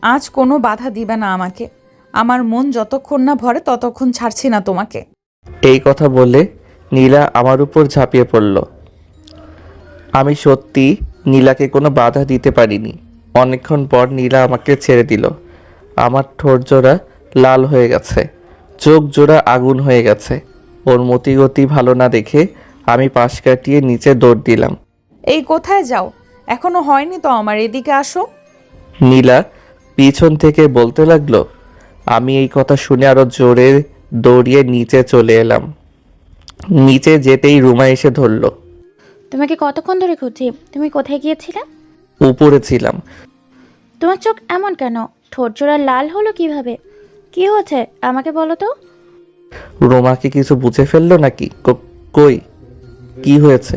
আজ কোনো বাধা দিবে না আমাকে। আমার মন যতক্ষণ না ভরে ততক্ষণ ছাড়ছি না তোমাকে। এই কথা বলে নীলা আমার উপর ঝাঁপিয়ে পড়ল। আমি সত্যি নীলাকে কোনো বাধা দিতে পারিনি। অনেকক্ষণ পর নীলা আমাকে ছেড়ে দিল। আমার ঠোঁট জোড়া লাল হয়ে গেছে, চোখ জোড়া আগুন হয়ে গেছে। ওর মতিগতি ভালো না দেখে আমি পাশ কাটিয়ে নিচে দৌড় দিলাম। এই কোথায় যাও? এখনো হয়নি তো আমার, এদিকে আসো। নীলা পিছন থেকে বলতে লাগলো। আমি এই কথা শুনে আরো জোরে দৌড়িয়ে নিচে চলে এলাম। নিচে যেতেই রুমা এসে ধরলো। তোমাকে কতক্ষণ ধরে খুঁজছি, তুমি কোথায় গিয়েছিলে? উপরে ছিলাম। তোমার চোখ এমন কেন? ঠোঁট জোড়া লাল হলো কিভাবে? কি হয়েছে আমাকে বলো তো। রোমাকে কিছু বুঝে ফেললো নাকি? কই কি হয়েছে?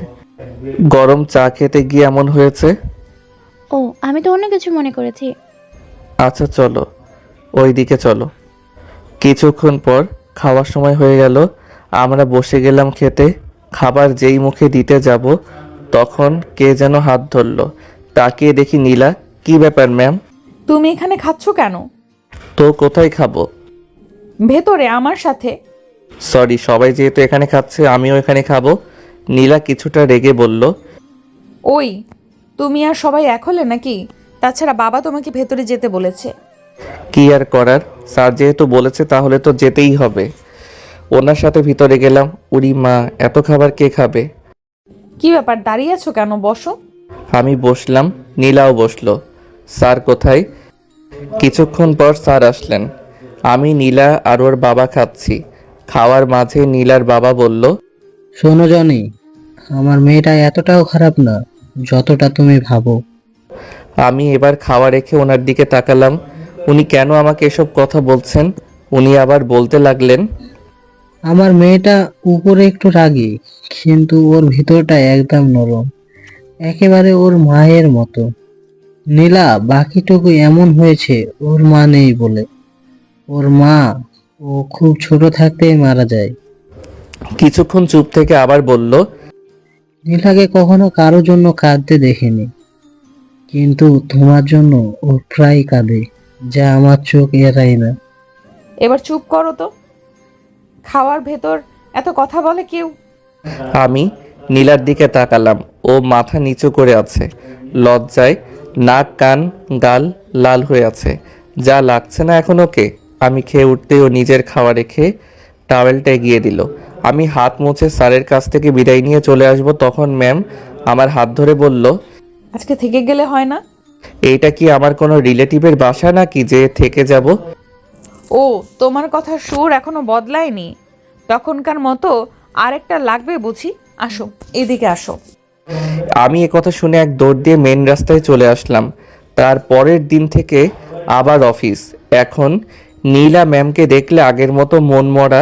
গরম চা খেতে গিয়ে এমন হয়েছে। ও, আমি তো অন্য কিছু মনে করেছি। আচ্ছা চলো, ওই দিকে চলো। কিছুক্ষণ পর খাওয়ার সময় হয়ে গেল। আমরা বসে গেলাম খেতে। খাবার যেই মুখে দিতে যাব তখন কে যেন হাত ধরলো। তাকিয়ে দেখি নীলা। কি ব্যাপার ম্যাম? তুমি এখানে খাচ্ছ কেন? তো কোথায় খাবো? ভেতরে আমার সাথে। সরি, সবাই যেহেতু এখানে খাচ্ছে আমিও এখানে খাবো। নীলা কিছুটা রেগে বলল। ওই, তুমি আর সবাই এক হলে নাকি? তাছাড়া বাবা তোমাকে ভেতরে যেতে বলেছে। কি আর করার, স্যার যেহেতু বলেছে তাহলে তো যেতেই হবে। ওনার সাথে ভিতরে গেলাম। উরি মা, এত খাবার কে খাবে? কি ব্যাপার, দাঁড়িয়ে আছো কেন? বসো। আমি বসলাম, নীলাও বসলো। স্যার কোথায়? কিছুক্ষণ পর স্যার আসলেন। আমি, নীলা আর ওর বাবা খাচ্ছি। খাওয়ার মাঝে নীলার বাবা বলল, শোনো জনি, আমার মেয়েটা এতটাও খারাপ না যতটা তুমি ভাবো। আমি এবার খাওয়া রেখে ওনার দিকে তাকালাম। উনি কেন আমাকে এসব কথা বলছেন? উনি আবার বলতে লাগলেন, আমার মেয়েটা উপরে একটু রাগী, কিন্তু ওর ভিতরটা একদম নরম, একেবারে ওর মায়ের মতো। নীলা বাকিটুকু এমন হয়েছে ওর মা নেই বলে। ওর মা ও খুব ছোট থাকতেই মারা যায়। কিছুক্ষণ চুপ থেকে আবার বলল, নীলাকে কখনো কারোর জন্য কাঁদতে দেখিনি, কিন্তু তোমার জন্য ও প্রায় কাঁদে, যা আমার চোখ এড়ায় না। এবার চুপ করো তো। খাওয়ার ভেতর এত কথা বলে কেউ? আমি নীলার দিকে তাকালাম। ও মাথা নিচু করে আছে, লজ্জায় নাক কান গাল লাল হয়ে আছে। যা লাগছে না এখন ওকে। আমি খেয়ে উঠতেই ও নিজের খাওয়া রেখে টাওয়েলটা এগিয়ে দিল। আমি হাত মুছে স্যারের কাছ থেকে বিদায় নিয়ে চলে আসব, তখন ম্যাম আমার হাত ধরে বলল, আজকে থেকে গেলে হয় না? এইটা কি আমার কোনো রিলেটিভের বাসা নাকি যে থেকে যাব? ও, তোমার কথার সুর এখনো বদলায়নি। তখনকার মতো আরেকটা লাগবে বুঝি। আসো, এদিকে আসো। আমি কথা শুনে এক দৌড় দিয়ে মেন রাস্তায় চলে আসলাম। তার পরের দিন থেকে আবার অফিস। এখন নীলা ম্যামকে দেখলে আগের মতো মন মরা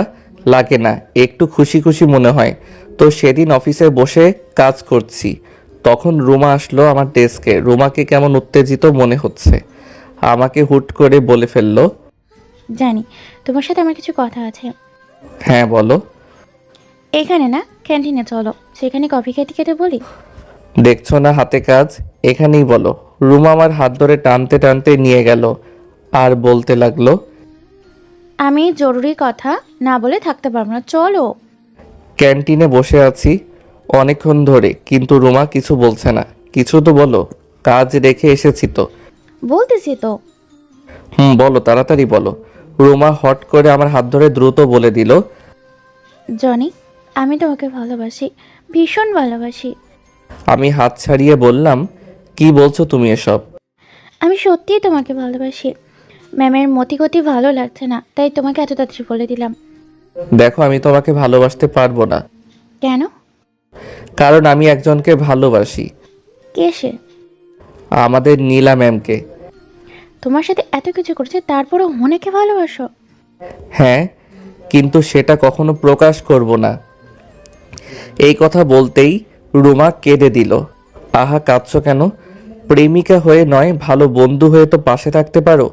লাগে না, একটু খুশি খুশি মনে হয়। তো সেদিন অফিসে বসে কাজ করছি, তখন রুমা আসলো আমার ডেস্কে। রুমাকে কেমন উত্তেজিত মনে হচ্ছে। আমাকে হুট করে বলে ফেললো, জানি তোমার সাথে আমার কিছু কথা আছে। হ্যাঁ বলো। এখানে না, ক্যান্টিনে চলো, সেখানে কফি খেতে খেতে বলি। দেখছো না হাতে কাজ, এখানেই বলো। রুমা আমার হাত ধরে টানতে টানতে নিয়ে গেল আর বলতে লাগলো, আমি জরুরি কথা না বলে থাকতে পারবো না, চলো। ক্যান্টিনে বসে আছি অনেকক্ষণ ধরে, কিন্তু রুমা কিছু বলছে না। কিছু তো বলো, কাজ রেখে এসেছি তো। বলতেছি তো। বলো, তাড়াতাড়ি বলো। রুমা হট করে আমার হাত ধরে দ্রুত বলে দিল, জনি, আমি তোমাকে ভালোবাসি, ভীষণ ভালোবাসি। আমি হাত ছাড়িয়ে বললাম, কি বলছো তুমি এসব? আমি সত্যিই তোমাকে ভালোবাসি। ম্যামের মতিগতি ভালো লাগছে না, তাই তোমাকে এত তাড়াতাড়ি বলে দিলাম। দেখো, আমি তোমাকে ভালোবাসতে পারবো না, কেন? কারণ আমি একজনকে ভালোবাসি। কে সে? আমাদের নীলা ম্যামকে। তোমার সাথে এত কিছু করছে, তারপরেও মনেকে ভালোবাসো? হ্যাঁ, কিন্তু সেটা কখনো প্রকাশ করব না। এই কথা বলতেই রুমা কেঁদে দিল। আহা, কাঁদছো কেন? প্রেমিকা হয়ে নয়, ভালো বন্ধু হয়ে তো পাশে থাকতে পারো।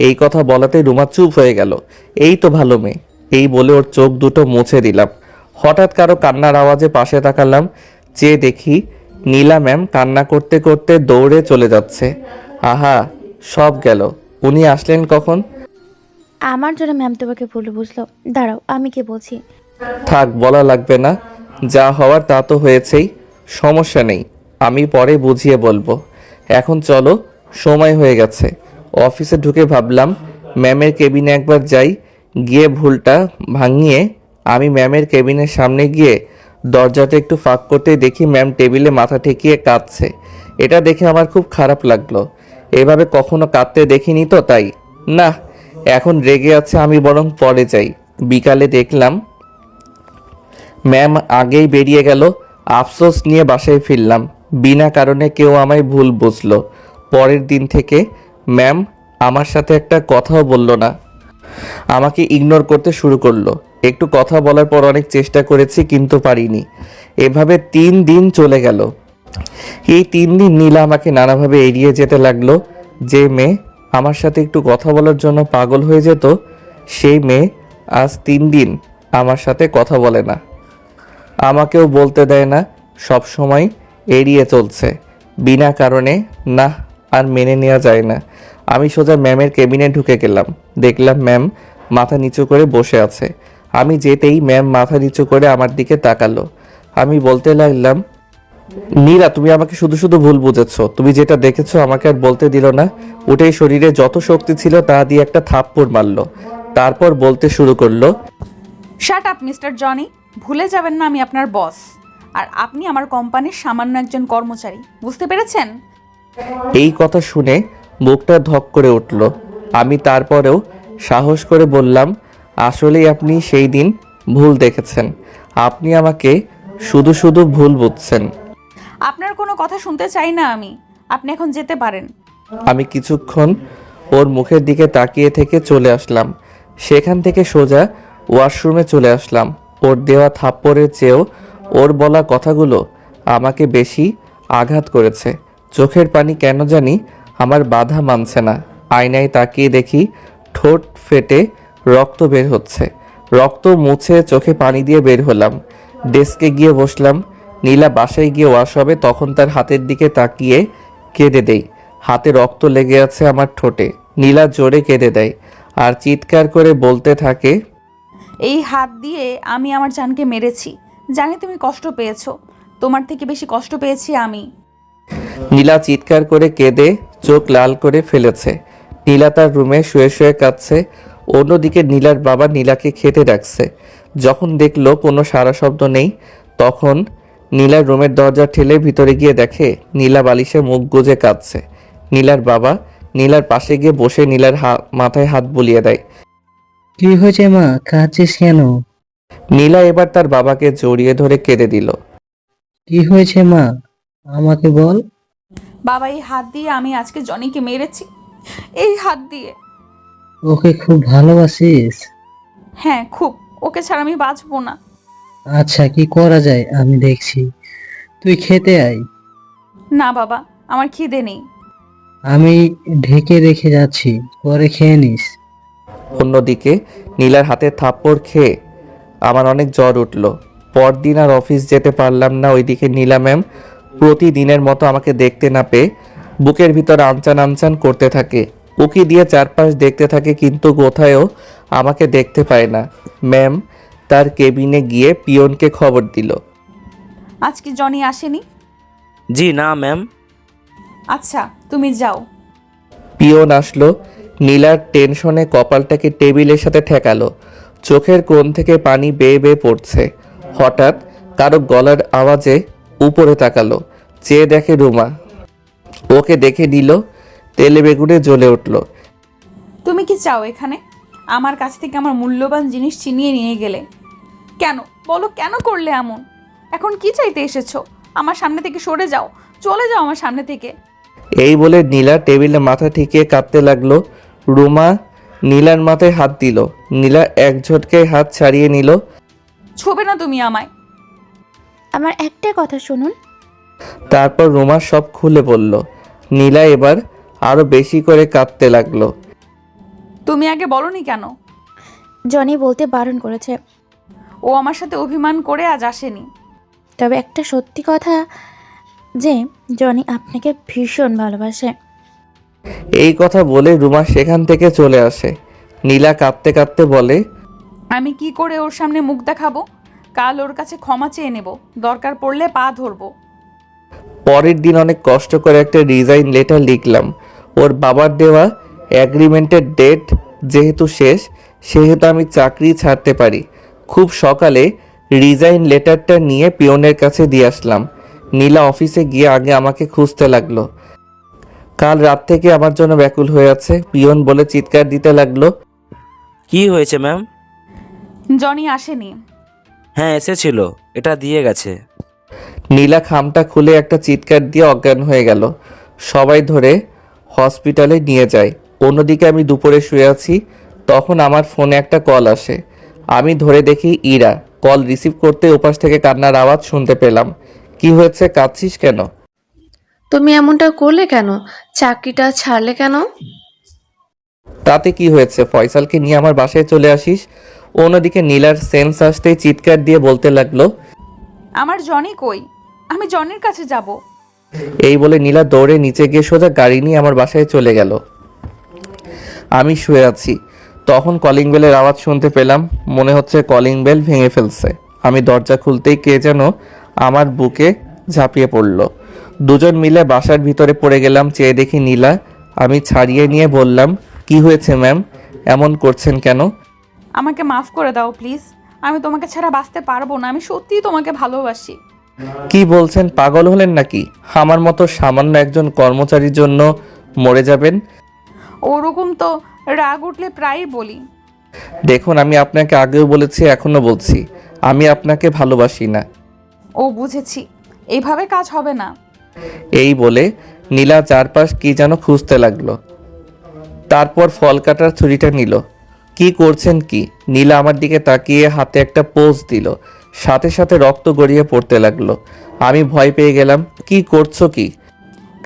এই কথা বলাতে রুমা চুপ হয়ে গেল। এই তো ভালো মেয়ে, এই বলে ওর চোখ দুটো মুছে দিলাম। হঠাৎ কারো কান্নার আওয়াজে পাশে তাকালাম, চেয়ে দেখি নীলা ম্যাম কান্না করতে করতে দৌড়ে চলে যাচ্ছে। আহা, সব গেল। উনি আসলেন কখন? আমার জন্য ম্যাম তোমাকে ভুল বুঝলো। দাঁড়াও, আমি কি বলছি। থাক, বলা লাগবে না। যা হওয়ার তা তো হয়েছেই, সমস্যা নেই। আমি পরে বুঝিয়ে বলবো। এখন চলো, সময় হয়ে গেছে। অফিসে ঢুকে ভাবলাম ম্যামের কেবিনে একবার যাই। গিয়ে ভুলটা ভাঙিয়ে আমি ম্যামের কেবিনের সামনে গিয়ে দরজাটা একটু ফাঁক করতে দেখি ম্যাম টেবিলে মাথা ঠেকিয়ে কাঁদছে। এটা দেখে আমার খুব খারাপ লাগলো। এভাবে কখনো কাঁদতে দেখিনি তো, তাই না। এখন রেগে আছে, আমি বরং পরে যাই। বিকালে দেখলাম ম্যাম আগেই বেরিয়ে গেল। আফসোস নিয়ে বাসায় ফিরলাম। বিনা কারণে কেউ আমায় ভুল বুঝলো। পরের দিন থেকে ম্যাম আমার সাথে একটা কথাও বলল না, আমাকে ইগনোর করতে শুরু করলো। একটু কথা বলার পর অনেক চেষ্টা করেছি, কিন্তু পারিনি। এভাবে 3 দিন চলে গেল। এই 3 দিন নীলা আমাকে নানাভাবে এড়িয়ে যেতে লাগলো। যে মেয়ে আমার সাথে একটু কথা বলার জন্য পাগল হয়ে যেত, সেই মেয়ে আজ 3 দিন আমার সাথে কথা বলে না, আমাকেও বলতে দেয় না, সব সময় এড়িয়ে চলছে বিনা কারণে। না, আর মেনে নেওয়া যায় না। আমি সোজা ম্যামের কেবিনে ঢুকে গেলাম। দেখলাম ম্যাম মাথা নিচু করে বসে আছে। আমি যেতেই ম্যাম মাথা নিচু করে আমার দিকে তাকালো। আমি বলতে লাগলাম, নীলা, তুমি আমাকে শুধু শুধু ভুল বুঝেছো। তুমি যেটা দেখেছো আমাকে আর বলতে দিল না। উঠেই শরীরে যত শক্তি ছিল তা দিয়ে একটা থাপ্পড় মারলো। তারপর বলতে শুরু করলো, শাট আপ মিস্টার জনি। ভুলে যাবেন না আমি আপনার বস, আর আপনি আমার কোম্পানির সামান্য একজন কর্মচারী। বুঝতে পেরেছেন? এই কথা শুনে বুকটা ধক করে উঠল। আমি তারপরেও সাহস করে বললাম, আসলেই আপনি সেই দিন ভুল দেখেছেন। আপনি আমাকে শুধু শুধু ভুল বুঝছেন। আপনার কোনো কথা শুনতে চাই না আমি। আপনি এখন যেতে পারেন। আমি কিছুক্ষণ ওর মুখের দিকে তাকিয়ে থেকে চলে আসলাম। সেখান থেকে সোজা ওয়াশরুমে চলে আসলাম। ওর দেওয়া থাপ্পড়ের চেয়েও ওর বলা কথাগুলো আমাকে বেশি আঘাত করেছে। চোখের পানি কেন জানি আমার বাধা মানছে না। আয়নায় তাকিয়ে দেখি ঠোঁট ফেটে রক্ত বের হচ্ছে। রক্ত মুছে চোখে পানি দিয়ে বের হলাম। ডেস্কে গিয়ে বসলাম। নীলা বাসায় গিয়ে ওয়াশ হবে, তখন তার হাতের দিকে তাকিয়ে কেঁদে দেই। হাতে রক্ত লেগে আছে আমার ঠোঁটে। নীলা জোরে কেঁদে দেয় আর চিৎকার করে বলতে থাকে, এই হাত দিয়ে আমি আমার জানকে মেরেছি। জানি তুমি কষ্ট পেয়েছো, তোমার থেকে বেশি কষ্ট পেয়েছি আমি। নীলা চিৎকার করে কেঁদে চোখ লাল করে ফেলেছে। নীলা তার রুমে শুয়ে শুয়ে কাঁদছে। অন্যদিকে নীলার বাবা নীলাকে খেতে ডাকছে। যখন দেখলো কোনো সাড়া শব্দ নেই, তখন নীলার রুমের দরজা ঠেলে ভিতরে গিয়ে দেখে নীলা বালিশে মুখ গুজে কাঁদছে। নীলার বাবা নীলার পাশে গিয়ে বসে নীলার মাথায় হাত বুলিয়ে দেয়। কি হয়েছে মা, কাঁদছিস কেন? নীলা এবার তার বাবাকে জড়িয়ে ধরে কেঁদে দিল। কি হয়েছে মা, আমাকে বল। বাবা, এই হাত দিয়ে আমি আজকে জনিকে মেরেছি, এই হাত দিয়ে। ওকে খুব ভালোবাসিস? হ্যাঁ খুব, ওকে ছাড়া আমি বাঁচবো না। আচ্ছা, কি করা যায় আমি দেখছি, তুই খেতে আয়। না বাবা, আমার খিদে নেই। আমি ঢেকে রেখে যাচ্ছি, পরে খেয়ে নিস। অন্যদিকে নীলার হাতে থাপ্পড় খেয়ে আমার অনেক জ্বর উঠল। পরদিন আর অফিস যেতে পারলাম না। ওইদিকে নীলা ম্যাম প্রতিদিনের মতো আমাকে দেখতে না পেয়ে বুকের ভিতর আনচান আনচান করতে থাকে। উকি দিয়ে চারপাশ দেখতে থাকে, কিন্তু কোথায়ও আমাকে দেখতে পায় না। ম্যাম তার কেবিনে গিয়ে পিয়নকে খবর দিল। আজকে জনি আসেনি? জি না ম্যাম। আচ্ছা, তুমি যাও। পিয়ন আসলো। নীলার টেনশনে কপালটাকে টেবিলের সাথে ঠেকালো। চোখের কোণ থেকে পানি বেয়ে বেয়ে পড়ছে। হঠাৎ কারো গলার আওয়াজে উপরে তাকালো। চেয়ে দেখে রুমা। ওকে দেখে নিল, তেলে বেগুনে জ্বলে উঠল। তুমি কি চাও এখানে? আমার কাছ থেকে আমার মূল্যবান জিনিস ছিনিয়ে নিয়ে গেলে কেন? বলো, কেন করলে এমন? এখন কি চাইতে এসেছো? আমার সামনে থেকে সরে যাও, চলে যাও আমার সামনে থেকে। এই বলে নীলা টেবিলে মাথা ঠেকিয়ে কাঁদতে লাগলো। রুমা নীলার মাথায় হাত দিল। নীলা এক ঝটকায় হাত ছাড়িয়ে নিল। ছোবে না তুমি আমায়। আমার একটা কথা শুনুন। তারপর রুমা সব খুলে বলল। নীলা এবার আরো বেশি করে কাঁদতে লাগলো। তুমি আগে বলনি কেন? জনি বলতে বারণ করেছে। ও আমার সাথে অভিমান করে আজ আসেনি। তবে একটা সত্যি কথা যে জনি আপনাকে ভীষণ ভালোবাসে। এই কথা বলে রুমা সেখান থেকে চলে আসে। নীলা কাঁদতে কাঁদতে বলে, আমি কি করে ওর সামনে মুখ দেখাবো? কাল ওর কাছে ক্ষমা চেয়ে নেব, দরকার পড়লে পা ধরবো। পরের দিন অনেক কষ্ট করে একটা রিজাইন লেটার লিখলাম। ওর বাবার দেওয়া অ্যাগ্রিমেন্টের ডেট যেহেতু শেষ, সেহেতু আমি চাকরি ছাড়তে পারি। খুব সকালে রিজাইন লেটারটা নিয়ে পিয়নের কাছে দিয়ে আসলাম। নীলা অফিসে গিয়ে আগে আমাকে খুঁজতে লাগলো। কাল রাত থেকে আমার জন্য ব্যাকুল হয়ে আছে। পিয়ন বলে চিৎকার দিতে লাগলো। কি হয়েছে ম্যাম? জনি আসেনি। হ্যাঁ এসেছিল, এটা দিয়ে গেছে। নীলা খামটা খুলে একটা চিৎকার দিয়ে অজ্ঞান হয়ে গেল। সবাই ধরে হসপিটালে নিয়ে যায়। অন্যদিকে আমি দুপুরে শুয়ে আছি। তখন আমার ফোনে একটা কল আসে। আমি ধরে দেখি ইরা। কল রিসিভ করতে ওপাশ থেকে কান্নার আওয়াজ শুনতে পেলাম। কি হয়েছে, কাঁদছিস কেন? তুমি এমনটা করলে কেন? চাকরিটা ছাড়লে কেন? তাতে কি হয়েছে? ফয়সালকে নিয়ে আমার বাসায় চলে আসিস। অন্যদিকে নীলার সেন্স আসতেই চিৎকার দিয়ে বলতে লাগলো, আমার জনি কই? আমি জনির কাছে যাব। এই বলে নীলা দৌড়ে নিচে গিয়ে সোজা গাড়ি নিয়ে আমার বাসায় চলে গেল। আমি শুয়ে আছি। তখন কলিং বেলের আওয়াজ শুনতে পেলাম। মনে হচ্ছে কলিং বেল ভেঙে ফেলছে। আমি দরজা খুলতেই কে যেন আমার বুকে ঝাঁপিয়ে পড়ল। দুজন মিলে বাসার ভিতরে পড়ে গেলাম। চেয়ে দেখি নীলা। আমি ছাড়িয়ে নিয়ে বললাম, কি হয়েছে ম্যাম, এমন করছেন কেন? আমাকে মাফ করে দাও প্লিজ। আমি তোমাকে ছাড়া বাঁচতে পারবো না। আমি সত্যিই তোমাকে ভালোবাসি। কি বলছেন, পাগল হলেন নাকি? আমার মতো সামান্য একজন কর্মচারীর জন্য মরে যাবেন? ওরকম তো রাগ উঠলে প্রায়ই বলি। দেখুন, আমি আপনাকে আগেও বলেছি, এখনো বলছি, আমি আপনাকে ভালোবাসি না। ও বুঝেছি, এইভাবে কাজ হবে না। এই বলে নীলা চারপাশ কি যেন খুঁজতে লাগলো। তারপর ফল কাটার ছুরিটা নিল। কি করছেন কি? নীলা আমার দিকে তাকিয়ে হাতে একটা পোজ দিল, সাথে সাথে রক্ত গড়িয়ে পড়তে লাগলো। আমি ভয় পেয়ে গেলাম। কি করছো কি?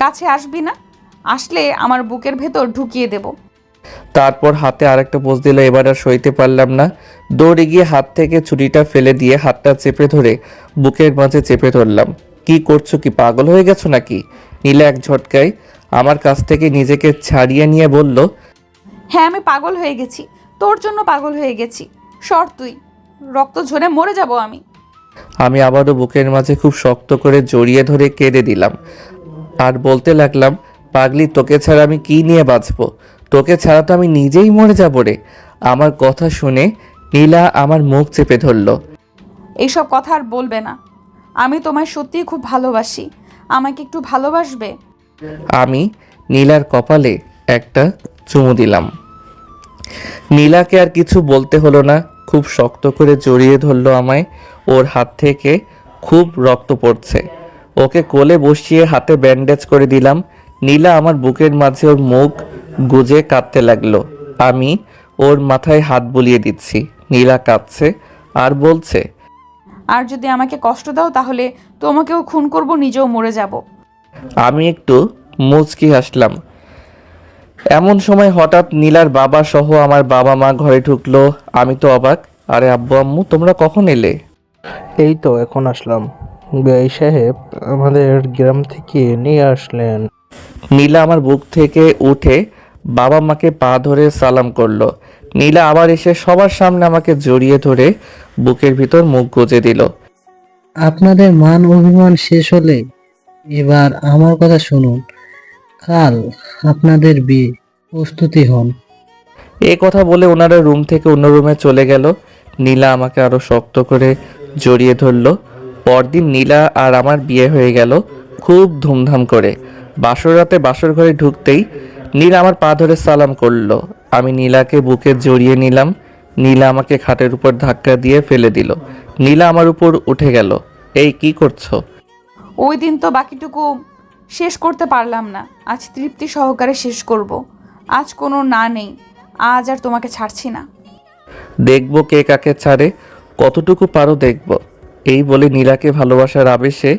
কাছে আসবি না, আসলে আমার বুকের ভেতর ঢুকিয়ে দেব। তারপর হাতে আরেকটা পোজ দিল। এবার আর সইতে পারলাম না, দৌড়ে গিয়ে হাত থেকে ছুরিটা ফেলে দিয়ে হাতটা চেপে ধরে বুকের মাঝে চেপে ধরলাম। কি করছো কি? পাগল হয়ে গেছো নাকি? নীলা এক ঝটকায় আমার কাছ থেকে নিজেকে ছাড়িয়ে নিয়ে বলল, হ্যাঁ আমি পাগল হয়ে গেছি, তোর জন্য পাগল হয়ে গেছি। সর তুই, রক্ত ঝরে মরে যাব আমি। আমি আবারও বুকের মাঝে খুব শক্ত করে জড়িয়ে ধরে কেঁদে দিলাম আর বলতে লাগলাম, পাগলি, তোকে ছাড়া আমি কি নিয়ে বাঁচবো? তোকে ছাড়া তো আমি নিজেই মরে যাবো রে। আমার কথা শুনে নীলা আমার মুখ চেপে ধরলো। এইসব কথা আর বলবে না, আমি তোমায় সত্যিই খুব ভালোবাসি, আমাকে একটু ভালোবাসবে? আমি নীলার কপালে একটা চুমু দিলাম। নীলাকে আর কিছু বলতে হলো না, খুব শক্ত করে জড়িয়ে ধরলো আমায়। ওর হাত থেকে খুব রক্ত পড়ছে। ওকে কোলে বসিয়ে হাতে ব্যান্ডেজ করে দিলাম। নীলা আমার বুকের মাঝে ওর মুখ গুজে কাঁদতে লাগলো। আমি ওর মাথায় হাত বুলিয়ে দিচ্ছি। নীলা কাঁদছে আর বলছে, আর যদি আমাকে কষ্ট দাও তাহলে তোমাকেও খুন করব, নিজেও মরে যাব। আমি একটু মুচকি হাসলাম। এমন সময় হঠাৎ নীলার বাবা সহ আমার বাবা মা ঘরে ঢুকলো। আমি তো অবাক। আরে আব্বু আম্মু, তোমরা কখন এলে? এই তো এখন আসলাম। বেআই সাহেব আমাদের গ্রাম থেকে নিয়ে আসলেন। নীলা আমার বুক থেকে উঠে বাবা মাকে পা ধরে সালাম করলো। নীলা আবার এসে সবার সামনে আমাকে জড়িয়ে ধরে বুকের ভিতর মুখ গুজে দিল। আপনাদের মান অভিমান শেষ হলে এবার আমার কথা শুনুন। কাল আপনাদের বিয়ে, প্রস্তুতি হন। এই কথা বলে ওনারা রুম থেকে অন্য রুমে চলে গেল। নীলা আমাকে আরো শক্ত করে জড়িয়ে ধরলো। পরদিন নীলা আর আমার বিয়ে হয়ে গেল খুব ধুমধাম করে। বাসর রাতে বাসর ঘরে ঢুকতেই নীলা আমার পা ধরে সালাম করলো। আমি নীলাকে বুকে জড়িয়ে নিলাম। নীলা আমাকে খাটের উপর ধাক্কা দিয়ে ফেলে দিল। নীলা আমার উপর উঠে গেল। এই কি করছো? ওই দিন তো বাকিটুকু শেষ করতে পারলাম না, আজ তৃপ্তি সহকারে শেষ করব। আজ কোনো না নেই, আজ আর তোমাকে ছাড়ছি না। দেখবো কে কাকে ছাড়ে, কতটুকু পারো দেখবো। এই বলে নীলাকে ভালোবাসার আবেশে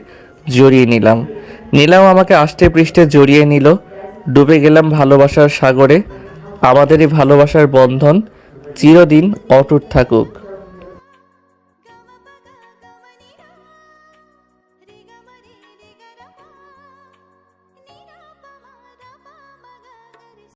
জড়িয়ে নিলাম। নীলাও আমাকে আষ্টে পৃষ্ঠে জড়িয়ে নিল। ডুবে গেলাম ভালোবাসার সাগরে। আমাদের এই ভালোবাসার বন্ধন চিরদিন অটুট থাকুক।